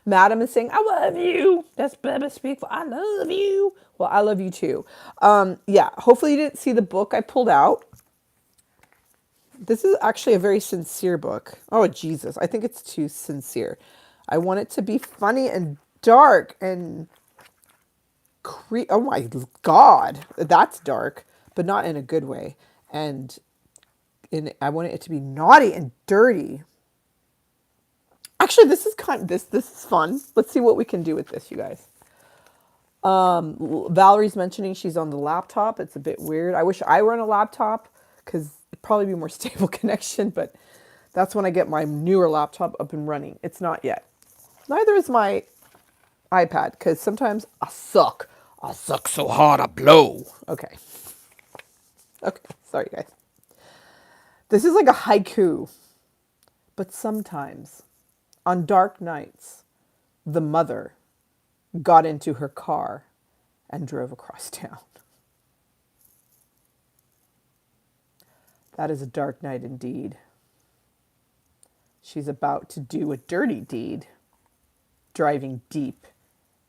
Madam is saying, I love you. That's Beba speak for I love you. Well, I love you too. Yeah, hopefully you didn't see the book I pulled out. This is actually a very sincere book. Oh, Jesus. I think it's too sincere. I want it to be funny and dark and oh my God. That's dark, but not in a good way. And I want it to be naughty and dirty. Actually, this is this is fun. Let's see what we can do with this, you guys. Valerie's mentioning she's on the laptop. It's a bit weird. I wish I were on a laptop because it'd probably be more stable connection, but that's when I get my newer laptop up and running. It's not yet. Neither is my iPad because sometimes I suck. I suck so hard I blow. Okay. Okay. Sorry, guys. This is like a haiku. But sometimes, on dark nights, the mother got into her car and drove across town. That is a dark night indeed. She's about to do a dirty deed, driving deep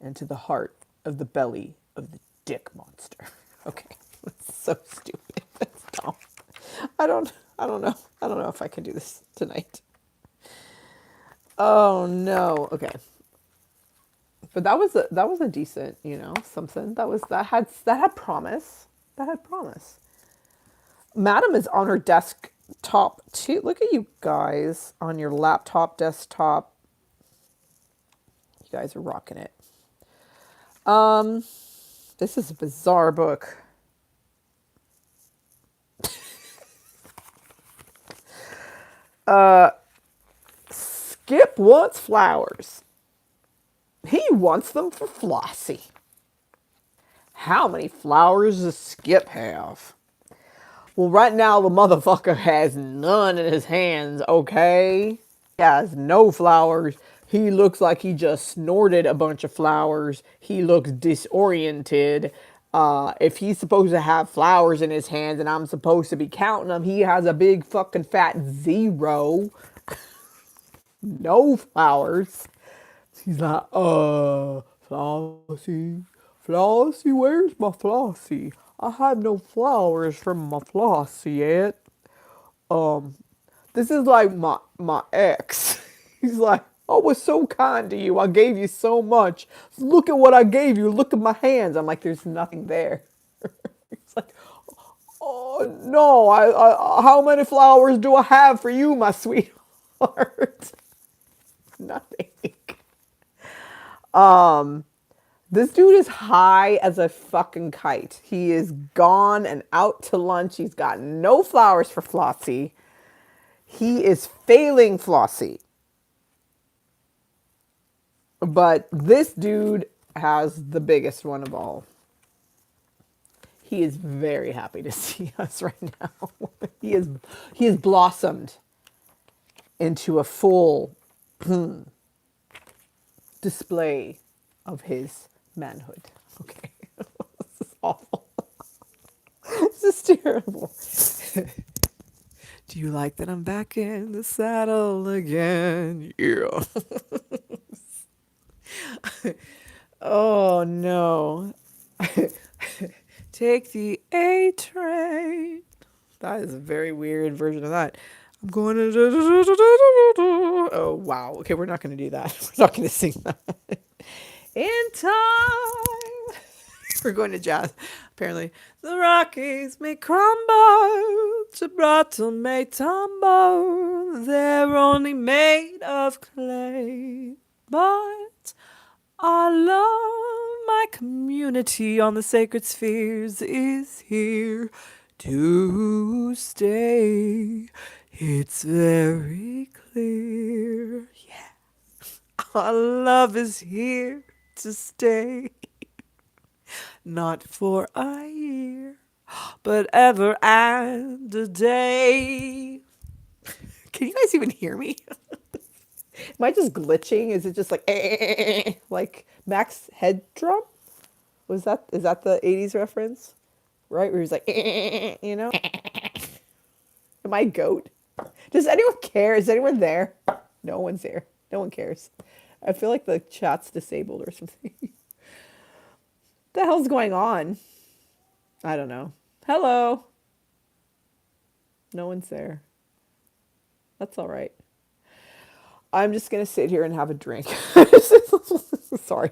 into the heart of the belly of the dick monster. Okay, that's so stupid. That's dumb. I don't know. I don't know if I can do this tonight. Oh no. Okay. But that was a decent, something. That had promise. That had promise. Madam is on her desktop too. Look at you guys on your laptop, desktop. You guys are rocking it. This is a bizarre book. Skip wants flowers. He wants them for Flossie. How many flowers does Skip have? Well, right now the motherfucker has none in his hands, okay? He has no flowers. He looks like he just snorted a bunch of flowers. He looks disoriented. If he's supposed to have flowers in his hands and I'm supposed to be counting them, he has a big fucking fat 0. No flowers. He's like, Flossie, Flossie, where's my Flossie? I have no flowers from my Flossie yet. This is like my ex. He's like, I was so kind to you. I gave you so much. Look at what I gave you. Look at my hands. I'm like, there's nothing there. It's like, oh no, how many flowers do I have for you, my sweetheart? Nothing. This dude is high as a fucking kite. He is gone and out to lunch. He's got no flowers for Flossie. He is failing Flossie. But this dude has the biggest one of all. He is very happy to see us right now. He is blossomed. into a full display of his manhood. Okay. This is awful. This is terrible. Do you like that I'm back in the saddle again? Yeah. Oh no. Take the A train. That is a very weird version of that. I'm going to. Oh wow. Okay, we're not going to do that. We're not going to sing that. In time. We're going to jazz. Apparently, the Rockies may crumble, Gibraltar may tumble. They're only made of clay, but I love my community on the sacred spheres is here to stay. It's very clear. Yeah. Our love is here to stay. Not for a year, but ever and a day. Can you guys even hear me? Am I just glitching? Is it just like Max head drum? Is that the 80s reference? Right? Where he's like, you know? Am I a goat? Does anyone care? Is anyone there? No one's there. No one cares. I feel like the chat's disabled or something. What the hell's going on? I don't know. Hello. No one's there. That's all right. I'm just going to sit here and have a drink. Sorry.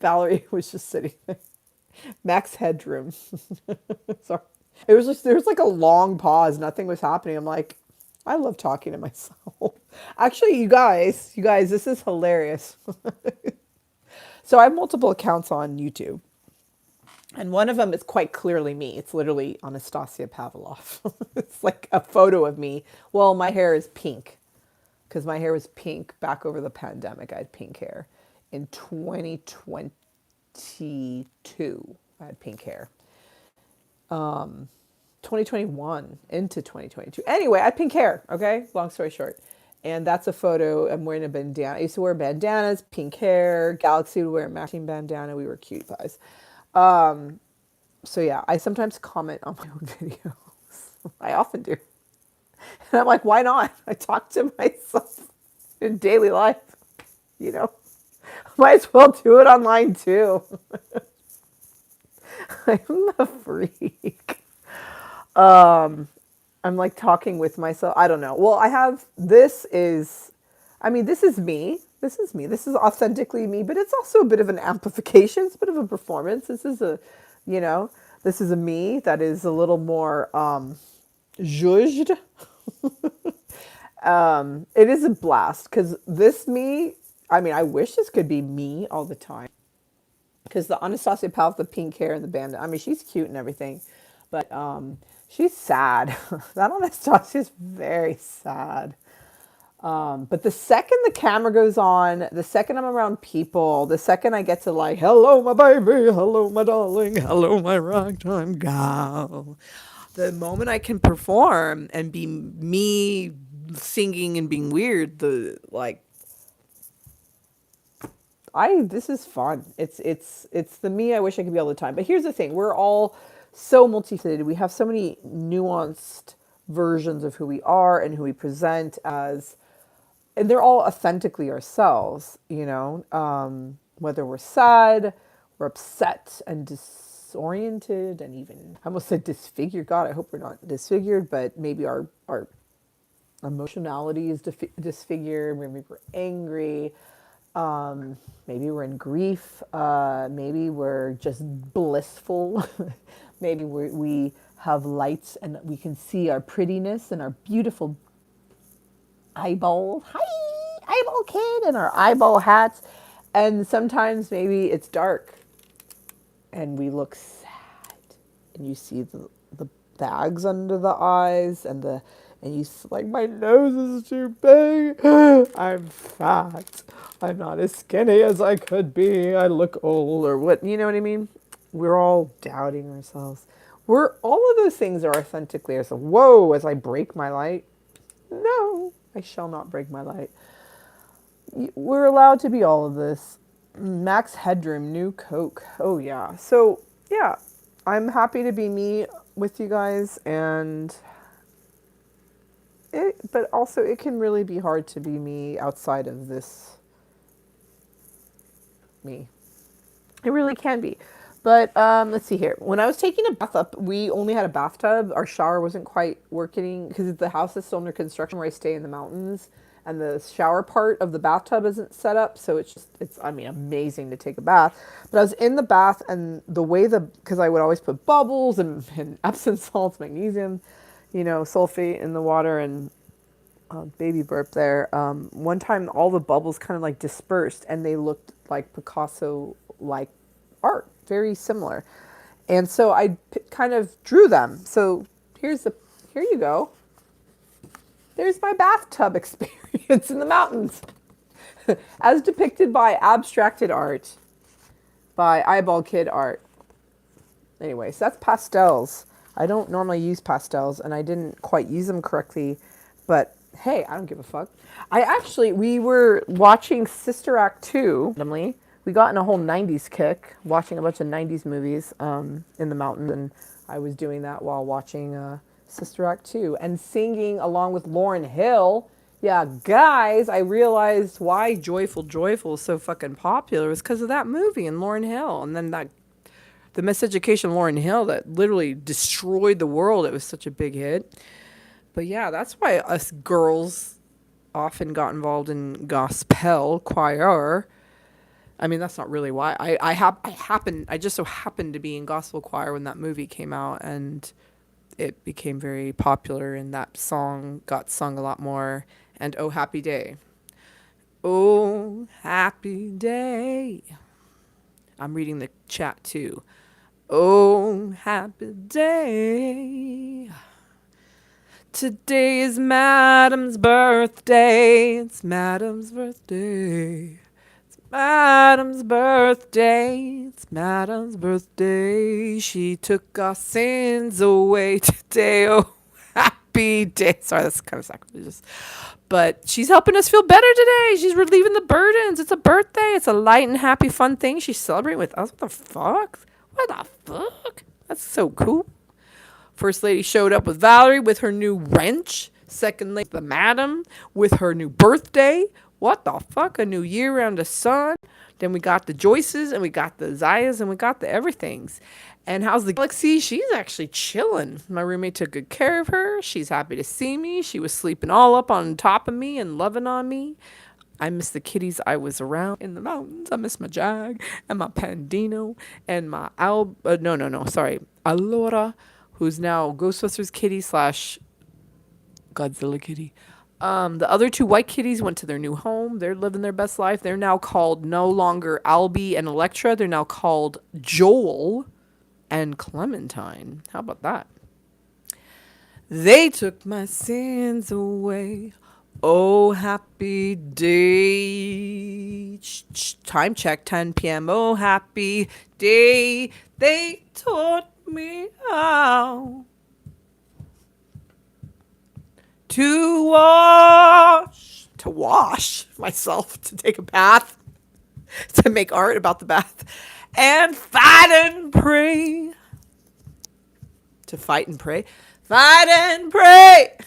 Valerie was just sitting there. Max headroom. Sorry. It was just, there was like a long pause. Nothing was happening. I'm like, I love talking to myself. Actually, you guys, this is hilarious. So I have multiple accounts on YouTube. And one of them is quite clearly me. It's literally Anastasia Pavlov. It's like a photo of me. Well, my hair is pink because my hair was pink back over the pandemic. I had pink hair. In 2022, I had pink hair. 2021 into 2022. Anyway, I had pink hair, okay? Long story short. And that's a photo. I'm wearing a bandana. I used to wear bandanas, pink hair. Galaxy would wear a matching bandana. We were cute guys. So yeah, I sometimes comment on my own videos. I often do. And I'm like, why not? I talk to myself in daily life, you know? Might as well do it online too. I'm a freak. I'm like talking with myself. I don't know. Well, this is me. This is me. This is authentically me, but it's also a bit of an amplification. It's a bit of a performance. This is this is a me that is a little more judged. It is a blast because this me, I wish this could be me all the time. Because the Anastasia Pal, the pink hair and the band, she's cute and everything, but she's sad. That Anastasia is very sad. But the second the camera goes on, the second I'm around people, the second I get to like, hello, my baby, hello, my darling, hello, my ragtime gal. The moment I can perform and be me singing and being weird, this is fun. It's the me I wish I could be all the time. But here's the thing. We're all so multifaceted. We have so many nuanced versions of who we are and who we present as, and they're all authentically ourselves, whether we're sad, we're upset and disoriented and even, I almost said disfigured. God, I hope we're not disfigured, but maybe our emotionality is disfigured. Maybe we're angry. Maybe we're in grief. Maybe we're just blissful. Maybe we have lights and we can see our prettiness and our beautiful eyeball. Hi, eyeball kid, and our eyeball hats. And sometimes maybe it's dark and we look sad and you see the bags under the eyes and you like, my nose is too big. I'm fat. I'm not as skinny as I could be. I look old or what, you know what I mean? We're all doubting ourselves. All of those things are authentically ourselves. Whoa, as I break my light. No, I shall not break my light. We're allowed to be all of this. Max Headroom, new Coke. Oh, yeah. So, yeah, I'm happy to be me with you guys. And but also, it can really be hard to be me outside of this me. It really can be. But let's see here. When I was taking a bath up, we only had a bathtub. Our shower wasn't quite working because the house is still under construction where I stay in the mountains. And the shower part of the bathtub isn't set up. So I mean, amazing to take a bath. But I was in the bath and because I would always put bubbles and Epsom salts, magnesium, sulfate in the water and baby burp there. One time all the bubbles kind of like dispersed and they looked like Picasso like art, very similar. And so I kind of drew them. So here you go. There's my bathtub experience in the mountains. As depicted by abstracted art, by Eyeball Kid art. Anyway, so that's pastels. I don't normally use pastels, and I didn't quite use them correctly, but hey, I don't give a fuck. We were watching Sister Act 2 randomly. We got in a whole 90s kick, watching a bunch of 90s movies in the mountains, and I was doing that while watching Sister Act 2 and singing along with Lauryn Hill. Yeah, guys, I realized why Joyful Joyful is so fucking popular was because of that movie and Lauryn Hill. And then the Miseducation Lauryn Hill that literally destroyed the world. It was such a big hit. But yeah, that's why us girls often got involved in gospel choir. I mean, that's not really why. I just so happened to be in gospel choir when that movie came out, and it became very popular, and that song got sung a lot more. And Oh Happy Day. Oh Happy Day. I'm reading the chat too. Oh Happy Day. Today is Madam's birthday. It's Madam's birthday. It's Madam's birthday. It's Madam's birthday. She took our sins away today. Oh, happy day. Sorry, that's kind of sacrilegious. But she's helping us feel better today. She's relieving the burdens. It's a birthday. It's a light and happy fun thing. She's celebrating with us. What the fuck? What the fuck? That's so cool. First lady showed up with Valerie with her new wrench. Second lady, the madam, with her new birthday. What the fuck? A new year around the sun. Then we got the Joyces and we got the Zayas and we got the everythings. And how's the Galaxy? She's actually chilling. My roommate took good care of her. She's happy to see me. She was sleeping all up on top of me and loving on me. I miss the kitties I was around in the mountains. I miss my Jag and my Pandino and my Alora, who's now Ghostbusters kitty / Godzilla kitty. The other two white kitties went to their new home. They're living their best life. They're now called no longer Albie and Electra. They're now called Joel and Clementine. How about that? They took my sins away. Oh, happy day. Time check, 10 p.m. Oh, happy day. They taught me how to wash myself, to take a bath, to make art about the bath, and fight and pray. To fight and pray. Fight and pray.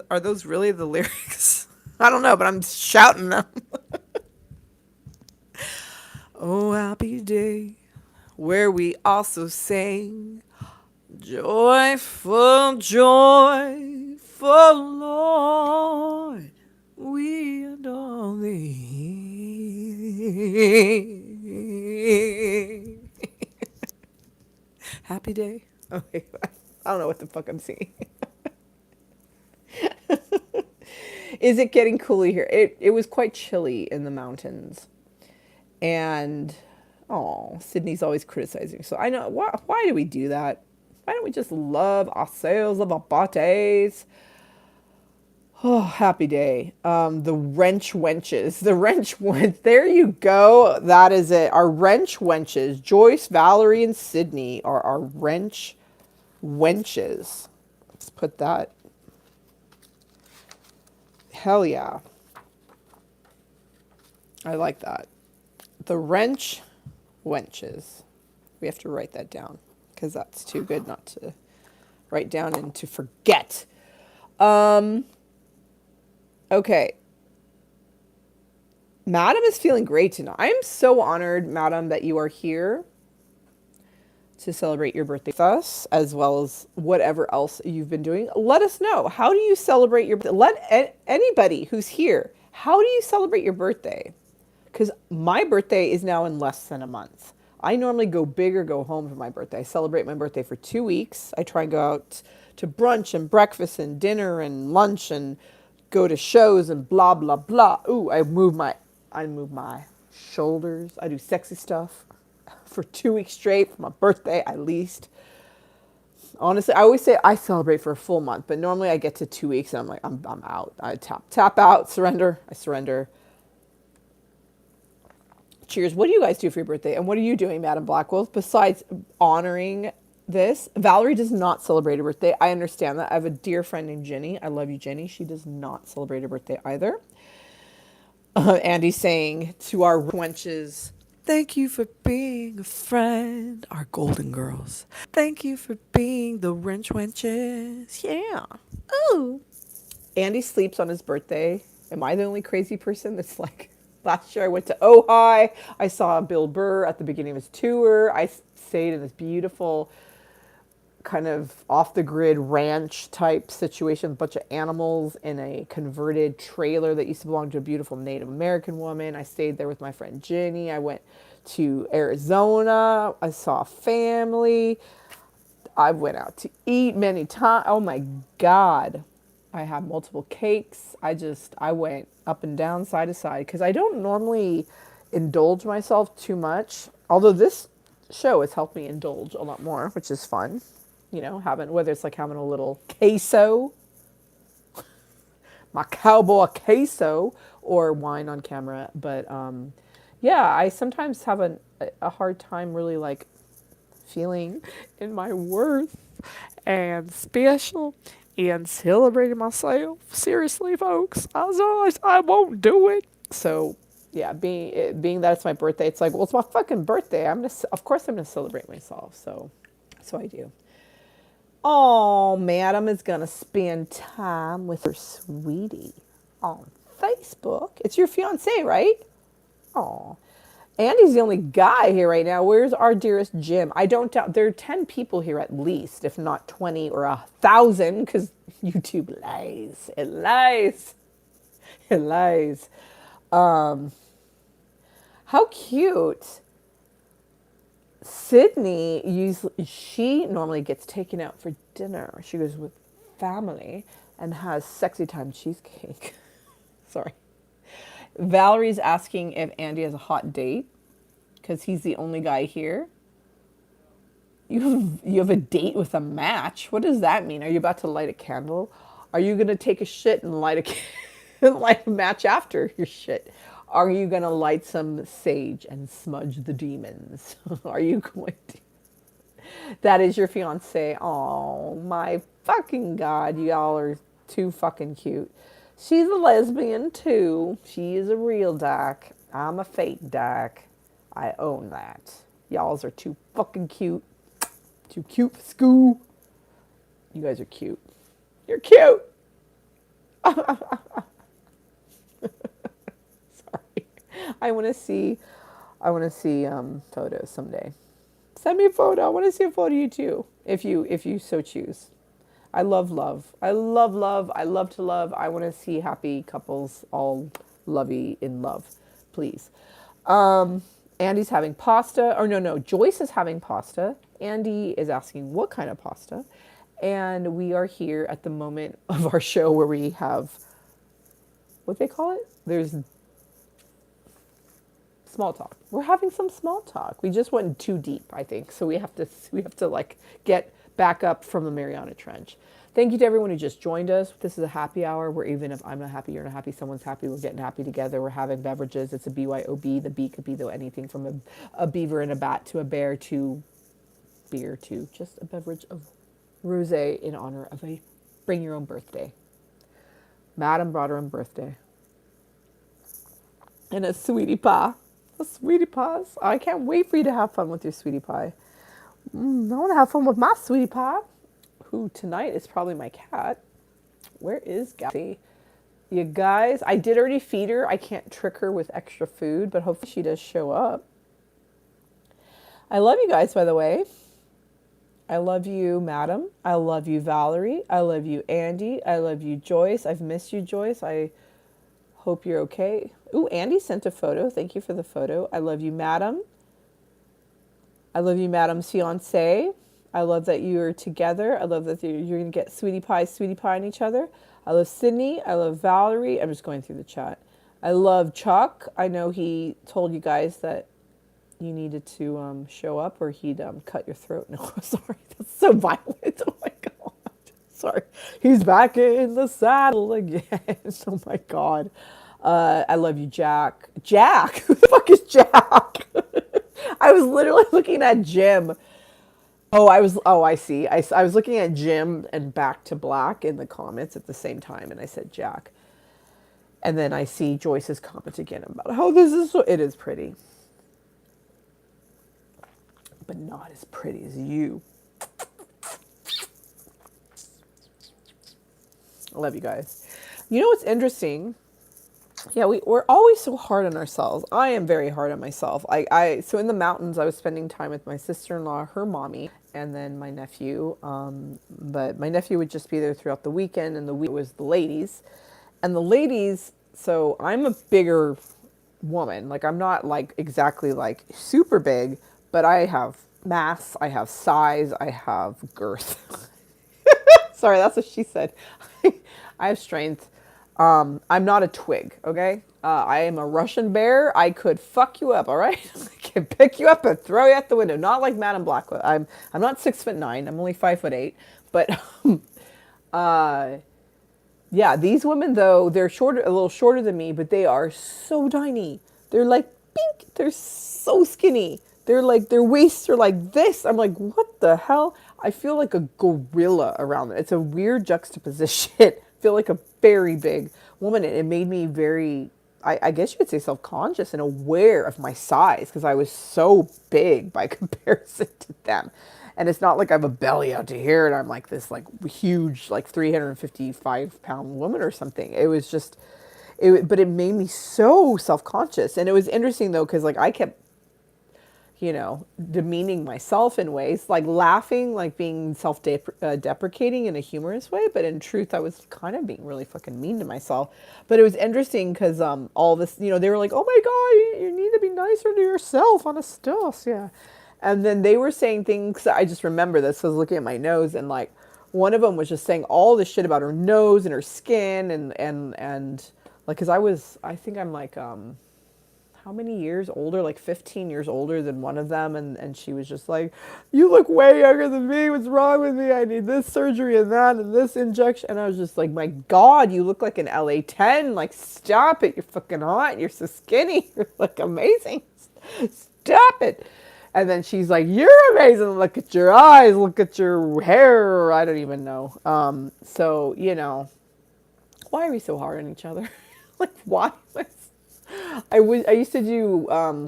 Are those really the lyrics? I don't know, but I'm shouting them. Oh, happy day, where we also sang, joyful, joyful Lord, we adore thee. Happy day. Okay, I don't know what the fuck I'm singing. Is it getting cooler here? It was quite chilly in the mountains. And, Sydney's always criticizing. So I know, why do we do that? Why don't we just love ourselves, love our bodies? Oh, happy day. The wrench wenches. There you go. That is it. Our wrench wenches. Joyce, Valerie, and Sydney are our wrench wenches. Let's put that Hell yeah. I like that. The wrench wenches. We have to write that down because that's too good not to write down and to forget. Okay. Madam is feeling great tonight. I am so honored, Madam, that you are here to celebrate your birthday with us, as well as whatever else you've been doing. Let us know. How do you celebrate your birthday? Anybody who's here, how do you celebrate your birthday? Because my birthday is now in less than a month. I normally go big or go home for my birthday. I celebrate my birthday for 2 weeks. I try and go out to brunch and breakfast and dinner and lunch and go to shows and blah blah blah. Ooh, I move my shoulders. I do sexy stuff for 2 weeks straight for my birthday at least. Honestly, I always say I celebrate for a full month, but normally I get to 2 weeks and I'm like, I'm out. I tap out, surrender. I surrender. Cheers. What do you guys do for your birthday? And what are you doing, Madam Blackwolf, besides honoring this? Valerie does not celebrate her birthday. I understand that. I have a dear friend named Jenny. I love you, Jenny. She does not celebrate her birthday either. Andy's saying to our wenches, thank you for being a friend, our golden girls. Thank you for being the wrench wenches. Yeah. Ooh. Andy sleeps on his birthday. Am I the only crazy person that's like, last year I went to Ojai. I saw Bill Burr at the beginning of his tour. I stayed in this beautiful kind of off the grid ranch type situation, a bunch of animals in a converted trailer that used to belong to a beautiful Native American woman. I stayed there with my friend Ginny. I went to Arizona. I saw family. I went out to eat many times. Oh my God. I had multiple cakes. I went up and down, side to side, because I don't normally indulge myself too much. Although this show has helped me indulge a lot more, which is fun. You know, whether it's like having a little queso, my cowboy queso, or wine on camera. But yeah, I sometimes have a hard time really like feeling in my worth and special and celebrating myself. Seriously, folks, I won't do it. So yeah, being that it's my birthday, it's like, well, it's my fucking birthday. Of course I'm gonna celebrate myself. So I do. Oh, Madam is going to spend time with her sweetie on Facebook. It's your fiance, right? Oh, Andy's the only guy here right now. Where's our dearest Jim? I don't doubt there are 10 people here at least, if not 20 or 1,000, because YouTube lies. It lies. It lies. How cute. Sydney, she normally gets taken out for dinner. She goes with family and has sexy time cheesecake. Sorry. Valerie's asking if Andy has a hot date because he's the only guy here. You have a date with a match. What does that mean? Are you about to light a candle? Are you going to take a shit and light a match after your shit? Are you going to light some sage and smudge the demons? Are you going to? That is your fiance. Oh, my fucking God. Y'all are too fucking cute. She's a lesbian, too. She is a real dyke. I'm a fake dyke. I own that. Y'alls are too fucking cute. Too cute for school. You guys are cute. You're cute. I want to see photos someday. Send me a photo. I want to see a photo of you too, if you so choose. I love love. I love love. I love to love. I want to see happy couples all lovey in love, please. Andy's having pasta. Or no, Joyce is having pasta. Andy is asking what kind of pasta. And we are here at the moment of our show where we have, what they call it? There's small talk. We're having some small talk. We just went too deep, I think. So we have to like get back up from the Mariana Trench. Thank you to everyone who just joined us. This is a happy hour where even if I'm not happy, you're not happy, someone's happy, we're getting happy together. We're having beverages. It's a BYOB. The B could be anything from a beaver and a bat to a bear to beer to just a beverage of rosé in honor of a bring your own birthday. Madam brought her on birthday. And a sweetie pie. A sweetie pies. I can't wait for you to have fun with your sweetie pie. I want to have fun with my sweetie pie. Who tonight is probably my cat. Where is Gatsy? You guys, I did already feed her. I can't trick her with extra food, but hopefully she does show up. I love you guys, by the way. I love you, Madam. I love you, Valerie. I love you, Andy. I love you, Joyce. I've missed you, Joyce. I hope you're okay. Ooh, Andy sent a photo. Thank you for the photo. I love you, Madam. I love you, Madam's fiance. I love that you're together. I love that you're going to get sweetie pie in each other. I love Sydney. I love Valerie. I'm just going through the chat. I love Chuck. I know he told you guys that you needed to show up or he'd cut your throat. No, sorry. That's so violent. Oh, my God. Sorry. He's back in the saddle again. Oh, my God. I love you, Jack. Jack? Who the fuck is Jack? I was literally looking at Jim. I see. I was looking at Jim and Back to Black in the comments at the same time, and I said Jack. And then I see Joyce's comment again about how this is so, it is pretty. But not as pretty as you. I love you guys. You know what's interesting? Yeah, we're always so hard on ourselves. I am very hard on myself. So in the mountains, I was spending time with my sister-in-law, her mommy, and then my nephew. But my nephew would just be there throughout the weekend, and the week was the ladies. And the ladies, so I'm a bigger woman. Like, I'm not like exactly like super big, but I have mass, I have size, I have girth. Sorry, that's what she said. I have strength. I'm not a twig, okay? I am a Russian bear. I could fuck you up, all right? I can pick you up and throw you out the window. Not like Madam Blackwood. I'm not 6'9". I'm only 5'8". But yeah, these women though, they're shorter, a little shorter than me, but they are so tiny. They're like pink. They're so skinny. They're like, their waists are like this. I'm like, what the hell? I feel like a gorilla around it. It's a weird juxtaposition. I feel like a very big woman. It made me very, I guess you could say self-conscious and aware of my size because I was so big by comparison to them. And it's not like I have a belly out to here and I'm like this like huge, like 355-pound woman or something. It was just, but it made me so self-conscious. And it was interesting though, because like I kept, demeaning myself in ways, like laughing, like being self-deprecating in a humorous way. But in truth, I was kind of being really fucking mean to myself. But it was interesting because all this, they were like, oh my God, you need to be nicer to yourself on a stuff. Yeah. And then they were saying things, I just remember this. I was looking at my nose and like one of them was just saying all this shit about her nose and her skin and like, cause I think I'm like, how many years older, like 15 years older than one of them. And she was just like, you look way younger than me. What's wrong with me? I need this surgery and that and this injection. And I was just like, my God, you look like an LA-10. Like, stop it. You're fucking hot. You're so skinny. You're like amazing. Stop it. And then she's like, you're amazing. Look at your eyes. Look at your hair. I don't even know. So, why are we so hard on each other? Like, why? I used to do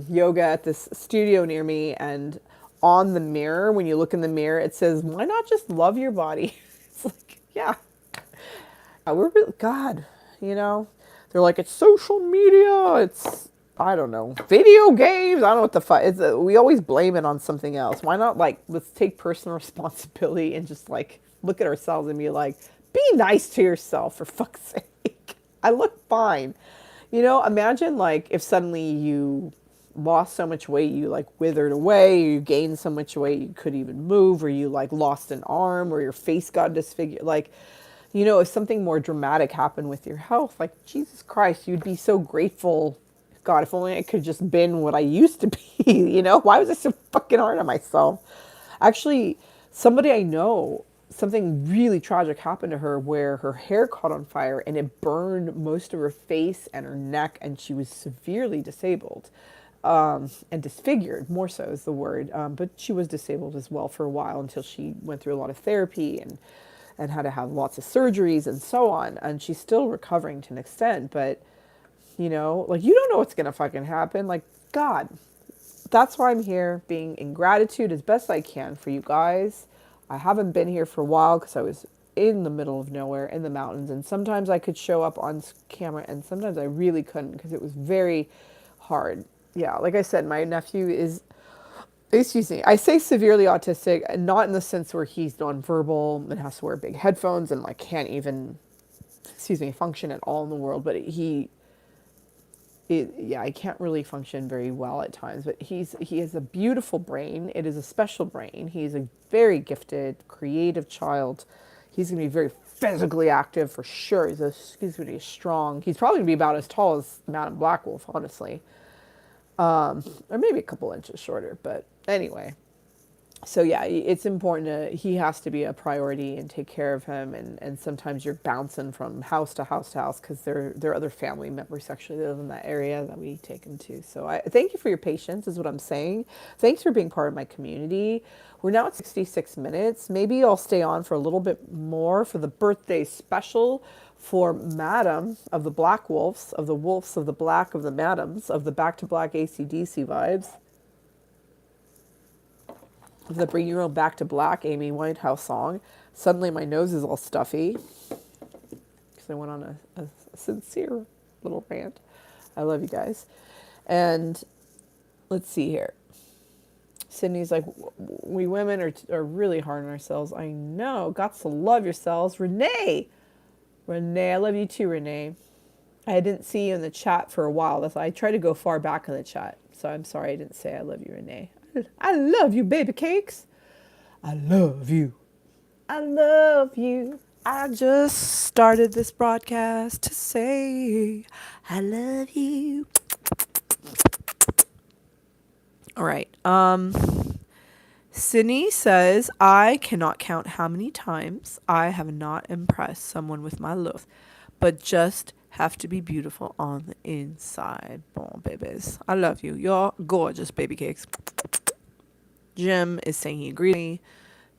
yoga at this studio near me, and on the mirror, when you look in the mirror, it says, why not just love your body? It's like, yeah. We're really, God, they're like, it's social media, it's, I don't know, video games, I don't know what the fuck, we always blame it on something else. Why not, like, let's take personal responsibility and just, like, look at ourselves and be like, be nice to yourself, for fuck's sake. I look fine. Imagine like if suddenly you lost so much weight, you like withered away, you gained so much weight, you couldn't even move, or you like lost an arm, or your face got disfigured. Like, if something more dramatic happened with your health, like Jesus Christ, you'd be so grateful. God, if only I could just been what I used to be, Why was I so fucking hard on myself? Actually, somebody I know, something really tragic happened to her where her hair caught on fire and it burned most of her face and her neck, and she was severely disabled and disfigured, more so is the word. But she was disabled as well for a while until she went through a lot of therapy and had to have lots of surgeries and so on. And she's still recovering to an extent, but you know, like you don't know what's gonna fucking happen. Like, God, that's why I'm here, being in gratitude as best I can for you guys. I haven't been here for a while because I was in the middle of nowhere in the mountains, and sometimes I could show up on camera, and sometimes I really couldn't because it was very hard. Yeah, like I said, my nephew is, excuse me, I say severely autistic, and not in the sense where he's nonverbal and has to wear big headphones and like can't even, excuse me, function at all in the world, but yeah, I can't really function very well at times, but he has a beautiful brain. It is a special brain. He's a very gifted, creative child. He's going to be very physically active for sure. He's going to be strong. He's probably going to be about as tall as Madame Black Wolf, honestly, or maybe a couple inches shorter. But anyway, so yeah, it's important he has to be a priority and take care of him. And sometimes you're bouncing from house to house to house because there are other family members actually that live in that area that we take him to. So I thank you for your patience is what I'm saying. Thanks for being part of my community. We're now at 66 minutes. Maybe I'll stay on for a little bit more for the birthday special for Madam of the Black Wolves, of the Wolves of the Black, of the Madams, of the Back to Black AC/DC vibes. The Bring Your Own Back to Black Amy Winehouse song. Suddenly my nose is all stuffy because I went on a sincere little rant. I love you guys. And let's see here. Sydney's like, we women are really hard on ourselves. I know. Got to love yourselves. Renee, I love you too, Renee. I didn't see you in the chat for a while. That's why I try to go far back in the chat. So I'm sorry I didn't say I love you, Renee. I love you, baby cakes. I love you. I love you. I just started this broadcast to say I love you. All right. Sydney says, I cannot count how many times I have not impressed someone with my love, but just have to be beautiful on the inside. Bon, babies. I love you. You're gorgeous, baby cakes. Jim is saying he agrees with me.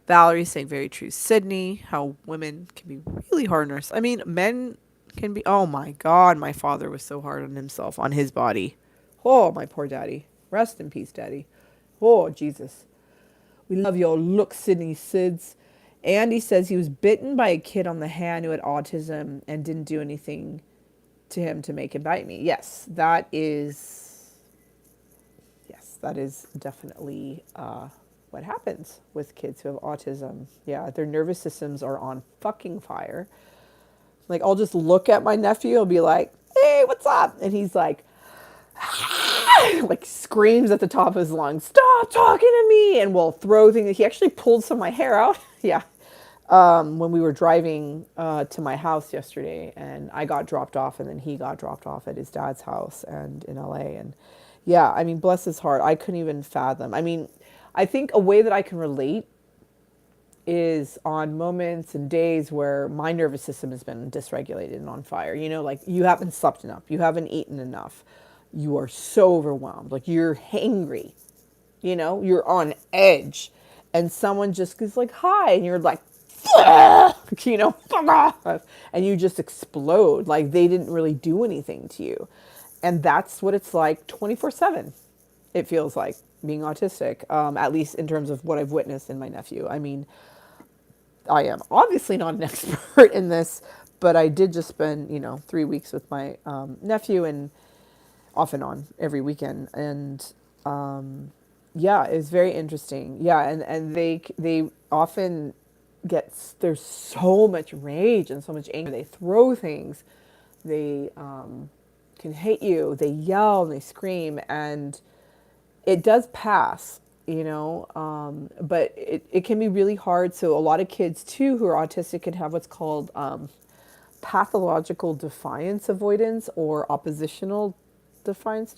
Valerie saying very true. Sydney, how women can be really hard on us. I mean, men can be. Oh my God, my father was so hard on himself, on his body. Oh, my poor daddy. Rest in peace, daddy. Oh, Jesus. We love your look, Sydney Sids. Andy says he was bitten by a kid on the hand who had autism and didn't do anything to him to make him bite me. Yes, that is definitely what happens with kids who have autism. Yeah, their nervous systems are on fucking fire. Like, I'll just look at my nephew and be like, hey, what's up? And he's like, like screams at the top of his lungs, stop talking to me, and will throw things. He actually pulled some of my hair out. Yeah. When we were driving to my house yesterday, and I got dropped off, and then he got dropped off at his dad's house and in LA. And yeah, I mean, bless his heart, I couldn't even fathom. I mean, I think a way that I can relate is on moments and days where my nervous system has been dysregulated and on fire. You know, like you haven't slept enough, you haven't eaten enough, you are so overwhelmed, like you're hangry, you know, you're on edge, and someone just is like, hi, and you're like, you know, fuck off, and you just explode like they didn't really do anything to you. And that's what it's like 24/7. It feels like being autistic, at least in terms of what I've witnessed in my nephew. I mean, I am obviously not an expert in this, but I did just spend, 3 weeks with my nephew, and off and on every weekend. And yeah, it's very interesting. Yeah, and they often there's so much rage and so much anger. They throw things. They can hit you. They yell and they scream, and it does pass, but it can be really hard. So a lot of kids too who are autistic can have what's called pathological defiance avoidance, or oppositional defiance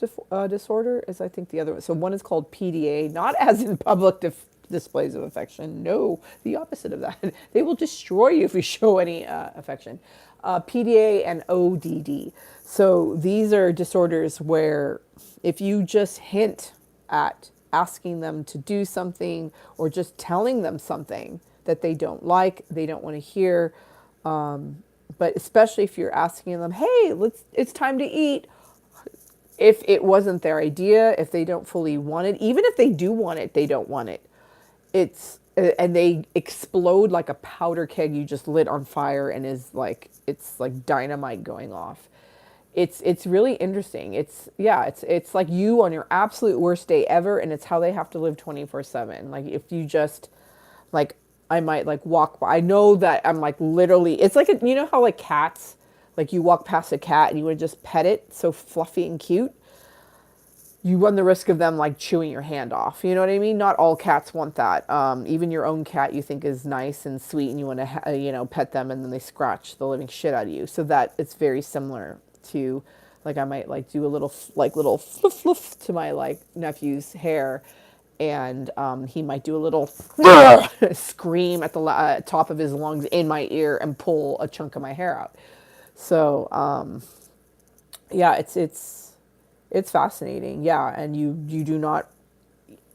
disorder is, I think, the other one. So one is called PDA, not as in public displays of affection. No, the opposite of that. They will destroy you if you show any affection. PDA and ODD. So these are disorders where if you just hint at asking them to do something or just telling them something, that they don't like, they don't want to hear. But especially if you're asking them, hey, it's time to eat. If it wasn't their idea, if they don't fully want it, even if they do want it, they don't want it. And they explode like a powder keg you just lit on fire and it's like dynamite going off. It's really interesting. It's like you on your absolute worst day ever, and it's how they have to live 24/7. Like if you just like I might like walk by. I know that I'm like literally. It's like you know how like cats, like you walk past a cat and you would just pet it, so fluffy and cute. You run the risk of them like chewing your hand off. You know what I mean? Not all cats want that. Even your own cat you think is nice and sweet, and you want to pet them, and then they scratch the living shit out of you. So that it's very similar to like I might like do a little fluff fluff to my like nephew's hair, and he might do a little scream at the top of his lungs in my ear and pull a chunk of my hair out. So yeah, it's fascinating. Yeah, and you do not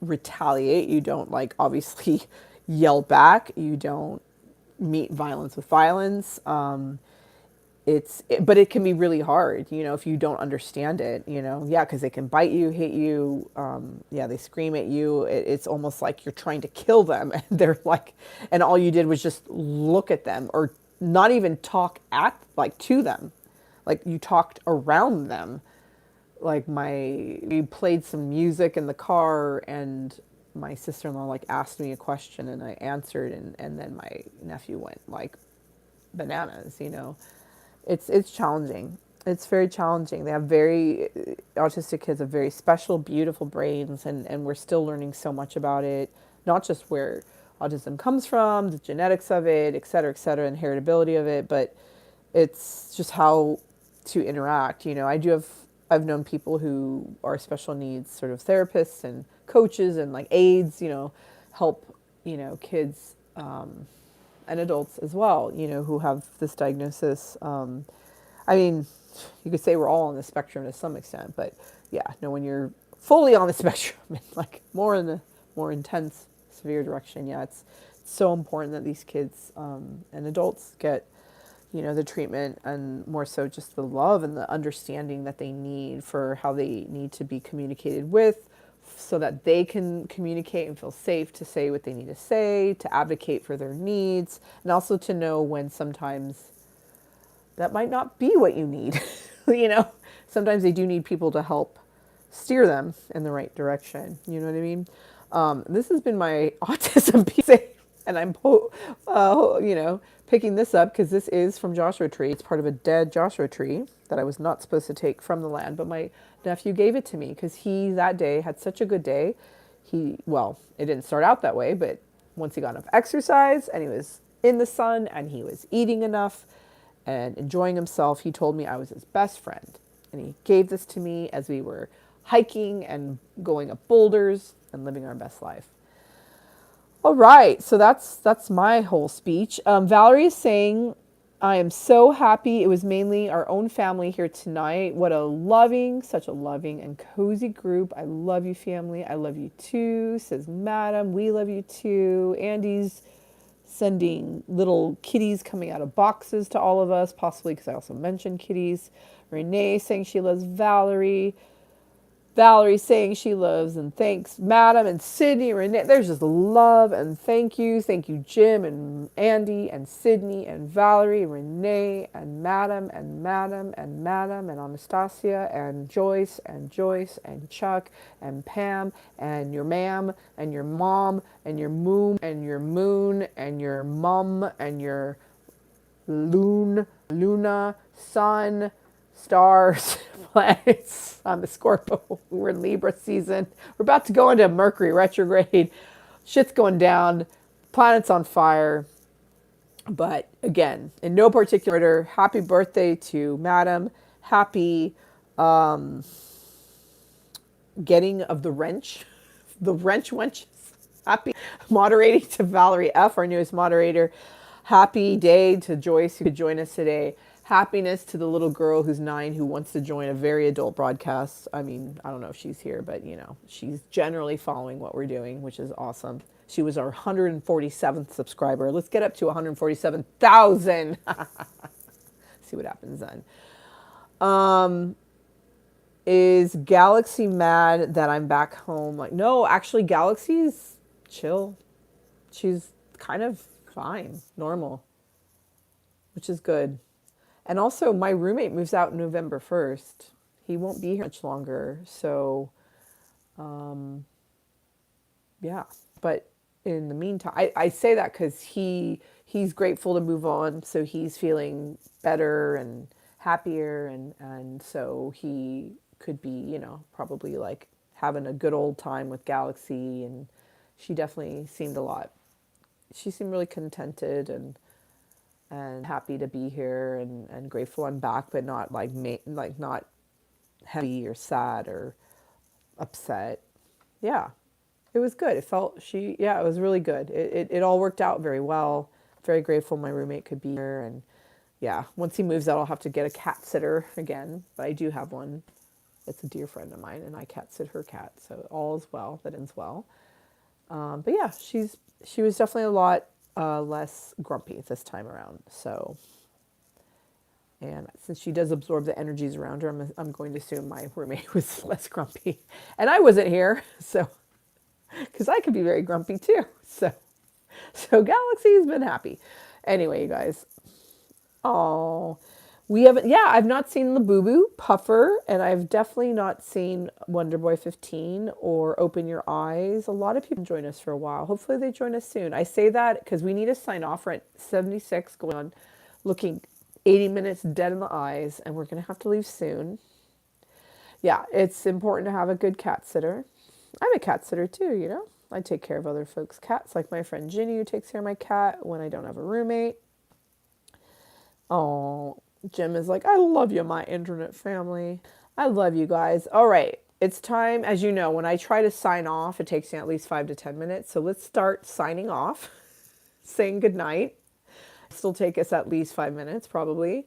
retaliate. You don't like obviously yell back. You don't meet violence with violence. But it can be really hard, if you don't understand it, yeah, because they can bite you, hit you, yeah, they scream at you. It's almost like you're trying to kill them, and they're like, and all you did was just look at them, or not even talk to them, like you talked around them. Like we played some music in the car, and my sister-in-law like asked me a question, and I answered, and then my nephew went like bananas. It's challenging. It's very challenging. They have very autistic kids have very special, beautiful brains, and we're still learning so much about it. Not just where autism comes from, the genetics of it, et cetera, and heritability of it, but it's just how to interact. I've known people who are special needs sort of therapists and coaches and like aides, help kids and adults as well, who have this diagnosis. I mean, you could say we're all on the spectrum to some extent, but yeah, no, when you're fully on the spectrum and like more in the more intense, severe direction, yeah, it's so important that these kids and adults get, the treatment, and more so just the love and the understanding that they need for how they need to be communicated with, so that they can communicate and feel safe to say what they need to say, to advocate for their needs, and also to know when sometimes that might not be what you need. Sometimes they do need people to help steer them in the right direction. You know what I mean? This has been my autism piece, and I'm, picking this up because this is from Joshua Tree. It's part of a dead Joshua tree that I was not supposed to take from the land, but my nephew gave it to me because he that day had such a good day. It didn't start out that way, but once he got enough exercise and he was in the sun and he was eating enough and enjoying himself, he told me I was his best friend. And he gave this to me as we were hiking and going up boulders and living our best life. All right, so that's my whole speech. Valerie is saying, I am so happy it was mainly our own family here tonight. What such a loving and cozy group. I love you, family. I love you too, says Madam. We love you too. Andy's sending little kitties coming out of boxes to all of us, possibly because I also mentioned kitties. Renee saying she loves Valerie. Valerie saying she loves and thanks Madam, and Sydney, Renee. There's just love and thank you. Thank you, Jim and Andy and Sydney and Valerie, Renee and Madam and Madam and Madam and Anastasia and Joyce and Chuck and Pam and your ma'am and your mom and your moon and your moon and your mum and your Luna, sun, stars, planets. I'm a Scorpio. We're in Libra season. We're about to go into Mercury retrograde. Shit's going down. Planet's on fire. But again, in no particular order, happy birthday to Madam. Happy getting of the wrench. The wrench wenches. Happy moderating to Valerie F., our newest moderator. Happy day to Joyce, who could join us today. Happiness to the little girl who's 9 who wants to join a very adult broadcast. I mean, I don't know if she's here, but she's generally following what we're doing, which is awesome. She was our 147th subscriber. Let's get up to 147,000. See what happens then. Is Galaxy mad that I'm back home? Like, no, actually, Galaxy's chill. She's kind of fine, normal, which is good. And also, my roommate moves out November 1st. He won't be here much longer. So, yeah. But in the meantime, I say that because he's grateful to move on. So he's feeling better and happier. And so he could be, probably like having a good old time with Galaxy. And she definitely seemed she seemed really contented and happy to be here and grateful I'm back, but not like not heavy or sad or upset. Yeah, it was good. It felt it was really good. It all worked out very well. Very grateful my roommate could be here. And yeah, once he moves out, I'll have to get a cat sitter again. But I do have one. It's a dear friend of mine, and I cat sit her cat. So all is well that ends well. But yeah, she was definitely a lot less grumpy this time around. So, and since she does absorb the energies around her, I'm going to assume my roommate was less grumpy, and I wasn't here, so because I could be very grumpy too. So Galaxy's been happy. Anyway, you guys. Oh, we haven't. Yeah, I've not seen the Boo Boo Puffer, and I've definitely not seen Wonder Boy 15 or Open Your Eyes. A lot of people join us for a while. Hopefully, they join us soon. I say that because we need to sign off. We're at 76, going on, looking 80 minutes dead in the eyes, and we're gonna have to leave soon. Yeah, it's important to have a good cat sitter. I'm a cat sitter too. I take care of other folks' cats, like my friend Ginny, who takes care of my cat when I don't have a roommate. Oh, Jim is like, I love you, my internet family. I love you guys. All right. It's time. As you know, when I try to sign off, it takes me at least 5 to 10 minutes. So let's start signing off, saying goodnight. Still take us at least 5 minutes, probably.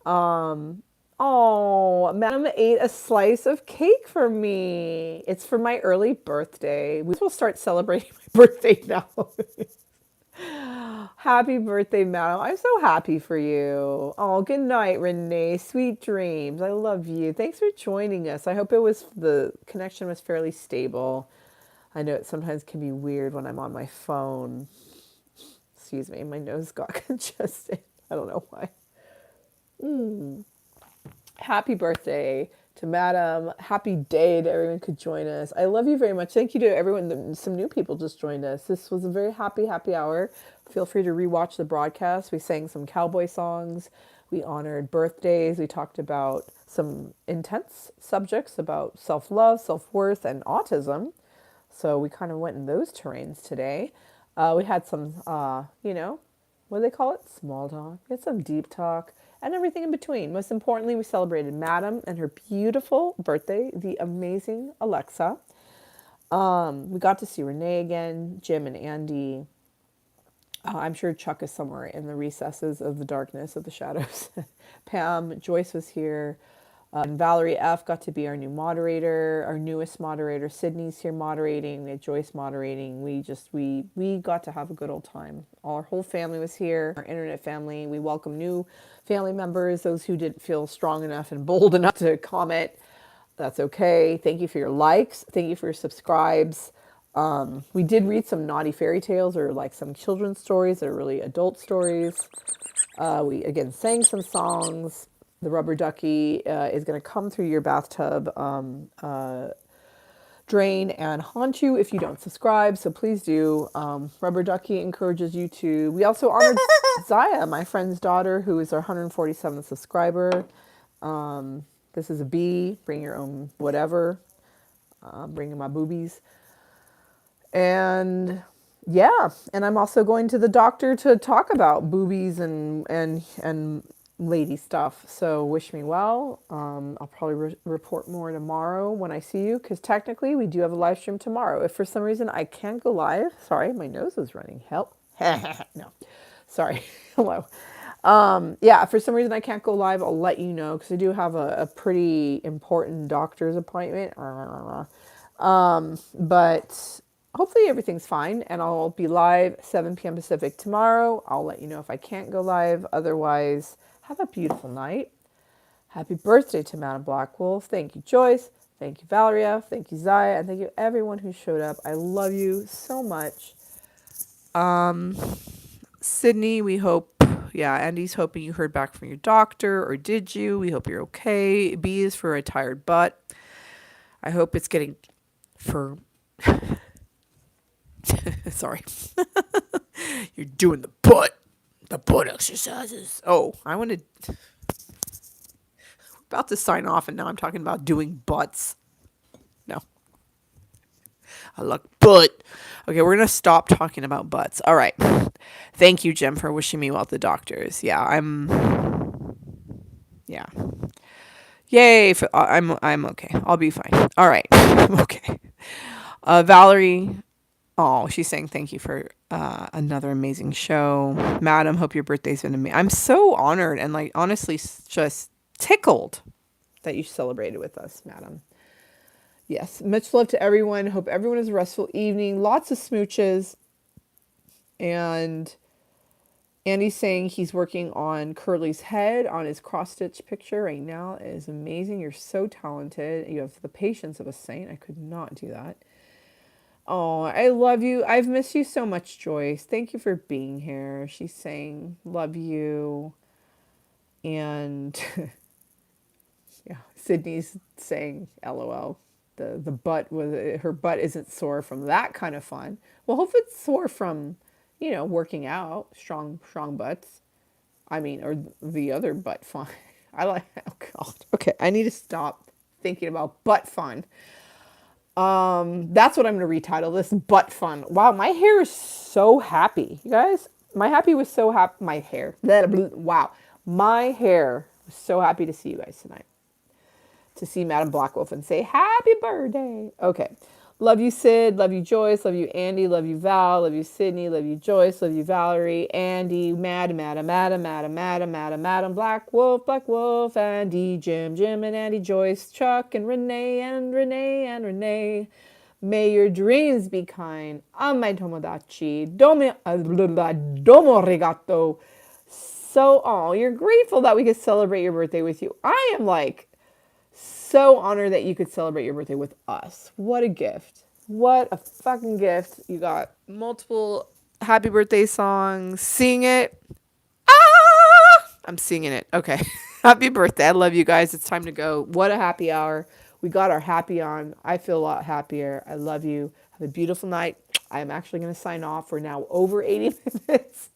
Oh, Madam ate a slice of cake for me. It's for my early birthday. We will start celebrating my birthday now. Happy birthday, Madam. I'm so happy for you. Oh, good night, Renee. Sweet dreams. I love you. Thanks for joining us. I hope the connection was fairly stable. I know it sometimes can be weird when I'm on my phone. Excuse me, my nose got congested. I don't know why. Happy birthday to Madam. Happy day to everyone who could join us. I love you very much. Thank you to everyone. Some new people just joined us. This was a very happy hour. Feel free to rewatch the broadcast. We sang some cowboy songs. We honored birthdays. We talked about some intense subjects about self-love, self-worth, and autism. So we kind of went in those terrains today. We had some, what do they call it? Small talk. We had some deep talk and everything in between. Most importantly, we celebrated Madam and her beautiful birthday, the amazing Alexa. We got to see Renee again, Jim and Andy. I'm sure Chuck is somewhere in the recesses of the darkness of the shadows. Pam, Joyce was here. And Valerie F. got to be our new moderator, our newest moderator. Sydney's here moderating. We had Joyce moderating. We got to have a good old time. Our whole family was here, our internet family. We welcome new family members, those who didn't feel strong enough and bold enough to comment. That's okay. Thank you for your likes. Thank you for your subscribes. We did read some naughty fairy tales or like some children's stories that are really adult stories. We again sang some songs. The rubber ducky is going to come through your bathtub drain and haunt you if you don't subscribe. So please do. Rubber ducky encourages you to. We also honored Zaya, my friend's daughter, who is our 147th subscriber. This is a bee. Bring your own whatever. Bringing my boobies. And yeah, and I'm also going to the doctor to talk about boobies and lady stuff. So wish me well. I'll probably report more tomorrow when I see you, because technically we do have a live stream tomorrow. If for some reason I can't go live, sorry, my nose is running. Help. No, sorry. Hello. Yeah, if for some reason I can't go live, I'll let you know, because I do have a pretty important doctor's appointment. But hopefully everything's fine, and I'll be live 7 p.m. Pacific tomorrow. I'll let you know if I can't go live. Otherwise, have a beautiful night. Happy birthday to Madam Black Wolf. Thank you, Joyce. Thank you, Valeria. Thank you, Zaya. And thank you, everyone who showed up. I love you so much. Sydney, we hope, yeah, Andy's hoping you heard back from your doctor, or did you? We hope you're okay. B is for a tired butt. I hope it's getting for, sorry. You're doing the butt exercises. Oh, I wanted, about to sign off, and now I'm talking about doing butts. No. I like butt. Okay, we're going to stop talking about butts. All right. Thank you, Jim, for wishing me well at the doctors. Yeah. Yay. I'm okay. I'll be fine. All right. I'm okay. Valerie, oh, she's saying thank you for another amazing show. Madam, hope your birthday's been amazing. I'm so honored and like honestly just tickled that you celebrated with us, Madam. Yes, much love to everyone. Hope everyone has a restful evening. Lots of smooches. And Andy's saying he's working on Curly's head on his cross-stitch picture right now. It is amazing. You're so talented. You have the patience of a saint. I could not do that. Oh, I love you. I've missed you so much, Joyce. Thank you for being here. She's saying, love you. And yeah, Sydney's saying, LOL. The butt was, her butt isn't sore from that kind of fun. Well, hopefully it's sore from, working out, strong butts. I mean, or the other butt fun. I like, oh God. Okay, I need to stop thinking about butt fun. That's what I'm going to retitle this, butt fun. Wow, my hair is so happy. You guys, my happy was so happy. My hair. Wow. My hair was so happy to see you guys tonight. To see Madam Black Wolf and say, happy birthday. Okay. Love you, Sid. Love you, Joyce. Love you, Andy. Love you, Val. Love you, Sydney. Love you, Joyce. Love you, Valerie. Andy, Madam Black Wolf, Andy, Jim, and Andy, Joyce, Chuck, and Renee. May your dreams be kind. Amai tomodachi. Domo arigato. So, you're grateful that we could celebrate your birthday with you. I am like, so honored that you could celebrate your birthday with us. What a gift. What a fucking gift. You got multiple happy birthday songs. Sing it. I'm singing it. Okay. Happy birthday. I love you guys. It's time to go. What a happy hour. We got our happy on. I feel a lot happier. I love you. Have a beautiful night. I'm actually going to sign off. We're now over 80 minutes.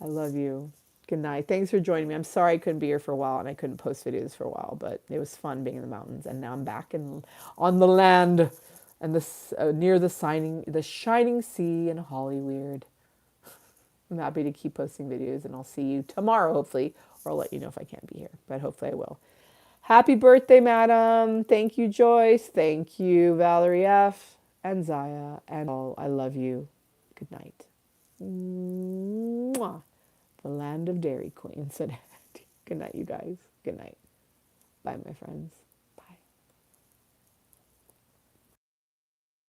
I love you. Good night. Thanks for joining me. I'm sorry I couldn't be here for a while and I couldn't post videos for a while, but it was fun being in the mountains. And now I'm back on the land and near the shining sea in Hollyweird. I'm happy to keep posting videos, and I'll see you tomorrow, hopefully, or I'll let you know if I can't be here, but hopefully I will. Happy birthday, Madam. Thank you, Joyce. Thank you, Valerie F. and Zaya and all. I love you. Good night. Mwah. The land of Dairy Queen, said Andy. Good night, you guys. Good night. Bye, my friends.